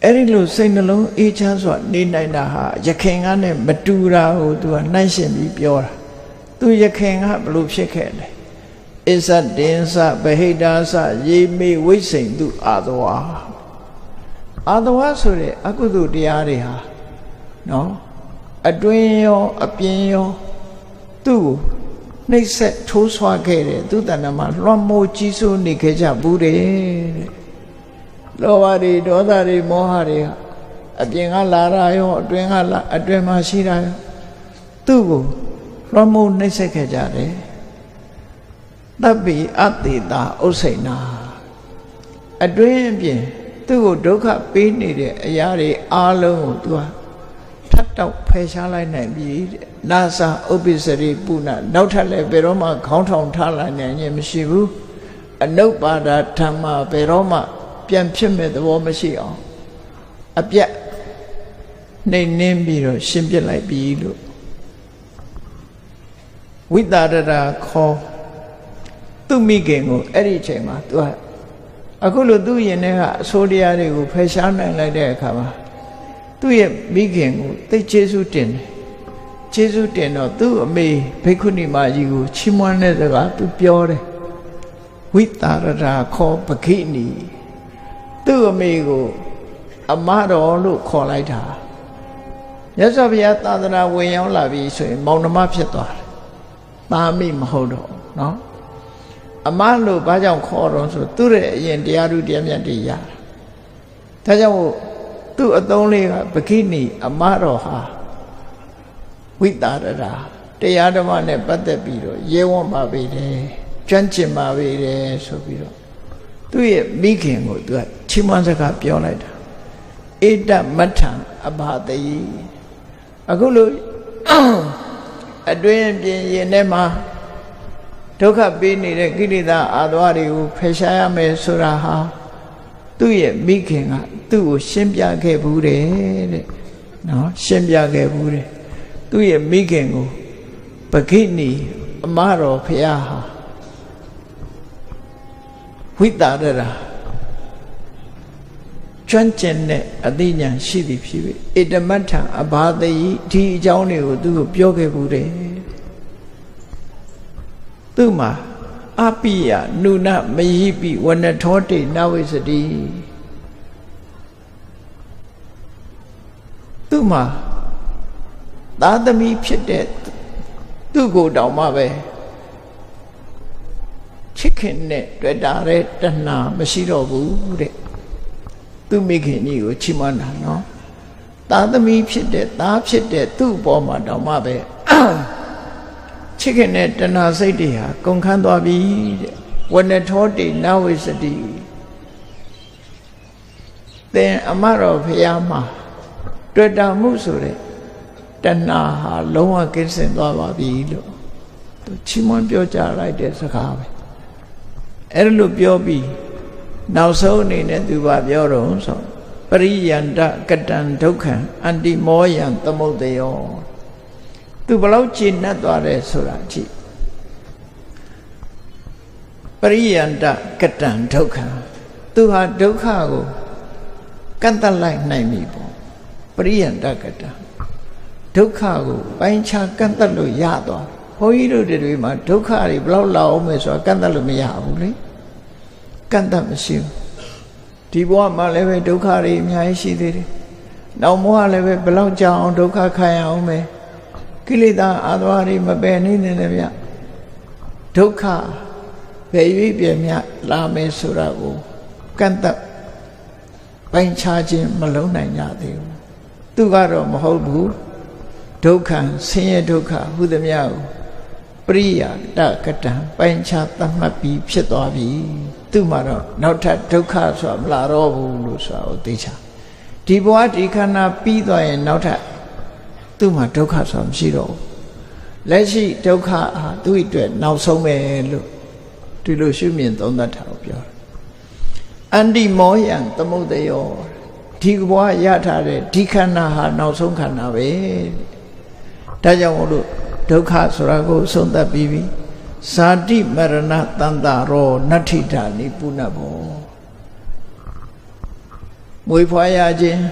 အဲ့ဒီလိုစိတ်နှလုံးအေးချမ်းစွာနေနိုင်တာဟာယခင်ကနဲ့မတူတာကိုသူကနှိုင်းရှင်ပြီးပြောတာသူယခင်ကဘလို့ဖြစ်ခဲ့လဲအစ္ဆတင်္စဗဟိတာစယေမေဝိစိန်သူအာသဝါဆိုတဲ့အကုသိုလ်တရားတွေဟာနော်အတွင်းရောအပြင်ရောသူ့ကိုနှိမ့်ဆက်ထိုးဆွားခဲ့တယ်သူတဏ္ဍမှာလွှမ်းမိုးကြီးစိုးနေခဲ့ကြဘူးတဲ့လောဘတွေဒေါသတွေမောဟတွေဟာအပြင်ကလာတာရောအတွင်းမှာရှိတာရောသူ့ကိုလွှမ်းမိုးနှိမ့်ဆက်ခဲ့ကြတယ်တပ္ပိအတေတာဥစ္စိနာအတွင်းအပြင်သူ့ကိုဒုက္ခပေးနေတဲ့အရာတွေအားလုံးကိုသူကထပ်တောက်ဖယ်ရှားလိုက်နိုင်ပြီတဲ့နာစာဥပ္ပစ္စရိပုဏ္ဏနောက်ထပ်လည်းဘယ်တော့မှခေါင်းထောင်ထားလိုက်နိုင်ခြင်းမရှိဘူးအနုပ္ပါဒဓမ္မဘယ်တော့မှပြန်ဖြစ်မဲ့သဘောမရှိအောင်အပြတ်နှိမ့်နှင်းပြီးတော့ရှင်းပြလိုက်ပြီလို့ဝိတာရတာခေါ်သူမိခင်ကိုအဲ့ဒီအချိန်မှာသူကအခုလိုသူ့ရင်ထဲကအဆိုးတရားတွေကိုဖယ်ရှားနိုင်လိုက်တဲ့အခါမှာသူ့ရဲ့မိခင်ကိုသိကျေးဇူးတင်တယ်ကျေးဇူးတင်တော့သူ့အမေဘိက္ခုနီမကြီးကိုချီးမွမ်းတဲ့စကားသူပြောတယ်ဝိတာရတာခေါ်ပခိနီသူ့အမေကိုအမတော်လို့ခေါ်လိုက်တာမြတ်စွာဘုရားသာသနာဝင်ရောက်လာပြီဆိုရင်မောင်နှမဖြစ်သွားတယ်သားမိမဟုတ်တော့နော်အမလို့ဘာကြောင့်ခေါ်တော့ဆိုသူ့ရဲ့အရင်တရားဓုတရားမြတ်တွေရတာဒါကြောင့်သူ့အသုံးလေးကပခိနီအမတော်ဟာဝိတာရတာတရားဓမ္မနဲ့ပတ်သက်ပြီးတော့ရဲဝံ့ပါပေတယ်ကျွမ်းကျင်ပါပေတယ်ဆိုပြီးတော့သူ့ရဲ့မိခင်ကိုသူကချီးမွမ်းစကားပြောလိုက်တာဧတမထံအဘာတိအခုလို့အတွင်းပြင်ရင်ထဲမှာဒုက္ခပေးနေတဲ့ကိလေသာအာသဝတွေကိုဖယ်ရှားရမယ်ဆိုတာဟာသူ့ရဲ့မိခင်ကသူ့ကိုရှင်းပြခဲ့ဘူးတဲ့နော်ရှင်းပြခဲ့ဘူးတဲ့သူ့ရဲ့မိခင်ကိုပခိနီအမတော်ဖရာဟာဝိတာရတာကျွမ်းကျင်တဲ့အသိဉာဏ်ရှိသည်ဖြစ်ပြီဧတမထံအဘာတိဒီအကြောင်းတွေကိုသူ့ကိုပြောခဲ့ဘူးတဲ့သူ့မှာအပိယနုနမယိပိဝနထောတိနဝိစတိသူ့မှာသာသမီဖြစ်တဲ့သူ့ကိုတောင်မှပဲချစ်ခင်နဲ့တွေ့တာတဲ့တဏှာမရှိတော့ဘူးတဲ့သူ့မိခင်ကြီးကိုချီးမွမ်းတာနော်သာသမီဖြစ်တဲ့သားဖြစ်တဲ့သူ့ဘောမှာတောင်မှပဲချစ်ခင်တဲ့တဏှာစိတ်တွေဟာကုန်ခန်းသွားပြီတဲ့ဝနထောတိနဝိစတိသင်အမတော်ဖရာမှာတွေ့တာမှုဆိုတဲ့တဏှာဟာလုံးဝကင်းစင်သွားပါပြီလို့သူချီးမွမ်းပြောကြလိုက်တဲ့စကားပဲအဲ့လိုပြောပြီးနောက်ဆုံးအနေနဲ့သူကပြောတော့ဆိုပရိယန္တကတံဒုက္ခံအန္တိမောယံသမုဒ္ဒယောသူဘလောက်ကျေနပ်သွားတယ်ဆိုတာကြည့်ပရိယန္တကတံဒုက္ခံသူဟာဒုက္ခကိုကန့်တတ်လိုက်နိုင်ပြီပေါ့ပရိယန္တကတံဒုက္ခကိုပိုင်းခြားကန့်တတ်လို့ရသွားဘုန်းကြီးတို့တွေမှာဒုက္ခတွေဘလောက်လောက်အောင်မယ်ဆိုတာကန့်တတ်လို့မရဘူးလေကန့်တတ်မရှိဘူးဒီဘဝမှာလည်းပဲဒုက္ခတွေအများကြီးရှိသေးတယ်နောက်ဘဝလည်းပဲဘလောက်ကြာအောင်ဒုက္ခခံရအောင်မယ်ကိလေသာအာသဝတွေမပယ်နိုင်တယ်ဗျဒုက္ခဘယ်၍ပြမြလာမယ်ဆိုတာကိုကန့်တတ်ပိုင်းခြားခြင်းမလုံးနိုင်ကြသေးဘူးသူကတော့မဟုတ်ဘူးဒုက္ခဆင်းရဲဒုက္ခဟူသည်များကိုပရိယတကတံပိုင်းခြားသတ်မှတ်ပြီးဖြစ်သွားပြီသူ့မှာတော့နောက်ထပ်ဒုက္ခဆိုတာမလာတော့ဘူးလို့ဆိုတာကိုသိချာဒီဘဝဒီခန္ဓာပြီးသွားရင်နောက်ထပ်သူ့မှာဒုက္ခဆိုတာမရှိတော့ဘူးလက်ရှိဒုက္ခဟာသူ့အတွက်နောက်ဆုံးပဲလို့ ဒီလိုရှုမြင်သုံးသပ်တာကိုပြောအန္တိမောယံသမုဒ္ဒယောဒီဘဝရထားတဲ့ဒီခန္ဓာဟာနောက်ဆုံးခန္ဓာပဲဒါကြောင့်မို့လို့ဒုက္ခဆိုတာကိုဆုံးသတ်ပြီးပြီဇာတိမရဏတန္တရောနတ္ထိတာနိပုဏ္ဏဘောမွေဖွားရခြင်း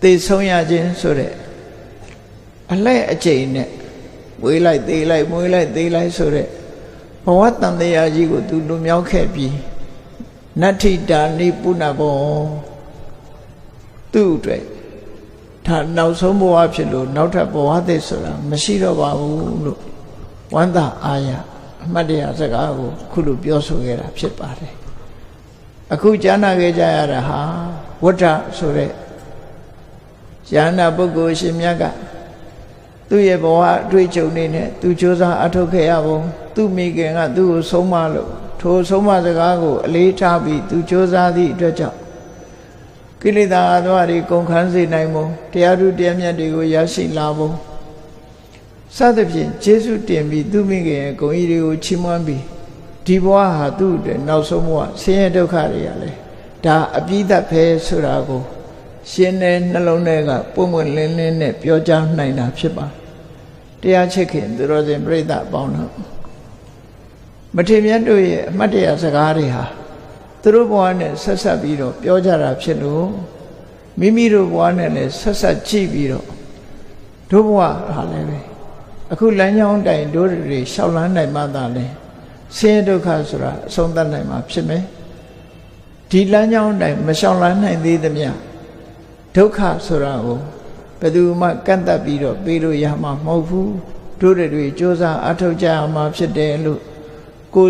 သေဆုံးရခြင်းဆိုတဲ့အလဲအကျိန်နဲ့မွေးလိုက်သေးလိုက်မွေးလိုက်သေးလိုက်ဆိုတဲ့ဘဝတန်တရားကြီးကိုသူလွန်မြောက်ခဲ့ပြီးနတ္ထိတာနိပုဏ္ဏဘောသူ့အတွက်ဒါနောက်ဆုံးဘဝဖြစ်လို့နောက်ထပ်ဘဝသစ်ဆိုတာမရှိတော့ပါဘူးလို့ဝန္တာအာရအမှတ်တရစကားကိုခုလိုပြောဆိုခဲ့တာဖြစ်ပါတယ်အခုကြားနာခဲ့ကြရတာဟာဝဋ္ဌဆိုတဲ့ဉာဏပုဂ္ဂိုလ်ရှင်မြတ်ကသူ့ရဲ့ဘဝအတွေ့အကြုံတွေနဲ့သူကြိုးစားအထောက်ခဲ့ရပုံသူ့မိခင်ကသူ့ကိုဆုံးမလို့ထိုဆုံးမစကားကိုအလေးထားပြီးသူကြိုးစားသည့်အတွက်ကြောင့်ကိလေသာအသွားတွေကုန်ခန်းစေနိုင်ပုံတရားထုတရားမြတ်တွေကိုရရှိလာပုံစသဖြင့်ကျေးဇူးတင်ပြီးသူမိခင်ရဲ့ဂုဏ်ကြီးတွေကိုချီးမွမ်းပြီးဒီဘဝဟာသူ့အတွက်နောက်ဆုံးဘဝဆင်းရဲဒုက္ခတွေရလဲဒါအပြည့်သက်ပဲဆိုတာကိုရှင်းတဲ့နှလုံးထဲကပွင့်ပွင့်လင်းလင်းနဲ့ပြောကြားနိုင်တာဖြစ်ပါတရားချစ်ခင်သူတော်စင်ပြိဿအပေါင်းတို့မထေမြတ်တို့ရဲ့အမှတ်တရစကားတွေဟာသူတို့ဘဝနဲ့ဆက်ဆက်ပြီးတော့ပြောကြတာဖြစ်လို့မိမိတို့ဘဝနဲ့လည်းဆက်ဆက်ကြည့်ပြီးတော့တို့ဘဝဟာလည်းပဲအခုလမ်းကြောင်းတိုင်တို့တွေရှောက်လန်းနိုင်မှသာလဲဆင်းရဲဒုက္ခဆိုတာအဆုံးသတ်နိုင်မှာဖြစ်မယ်ဒီလမ်းကြောင်းတိုင်မရှောက်လန်းနိုင်သေးသမျှဒုက္ခဆိုတာကိုဘယ်သူမှကန့်သတ်ပြီးတော့ပေးလို့ရမှာမဟုတ်ဘူးတို့တွေစ조사အထောက်ကြရမှာဖြစ်တယ်လို့ကို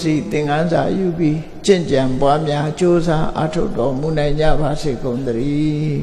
စီသင်္ကန်းစာယူပြီးကျင့်ကြံပွားများစ조사အထောက်တော်မူနိုင်ကြပါစေကုန်သတည်း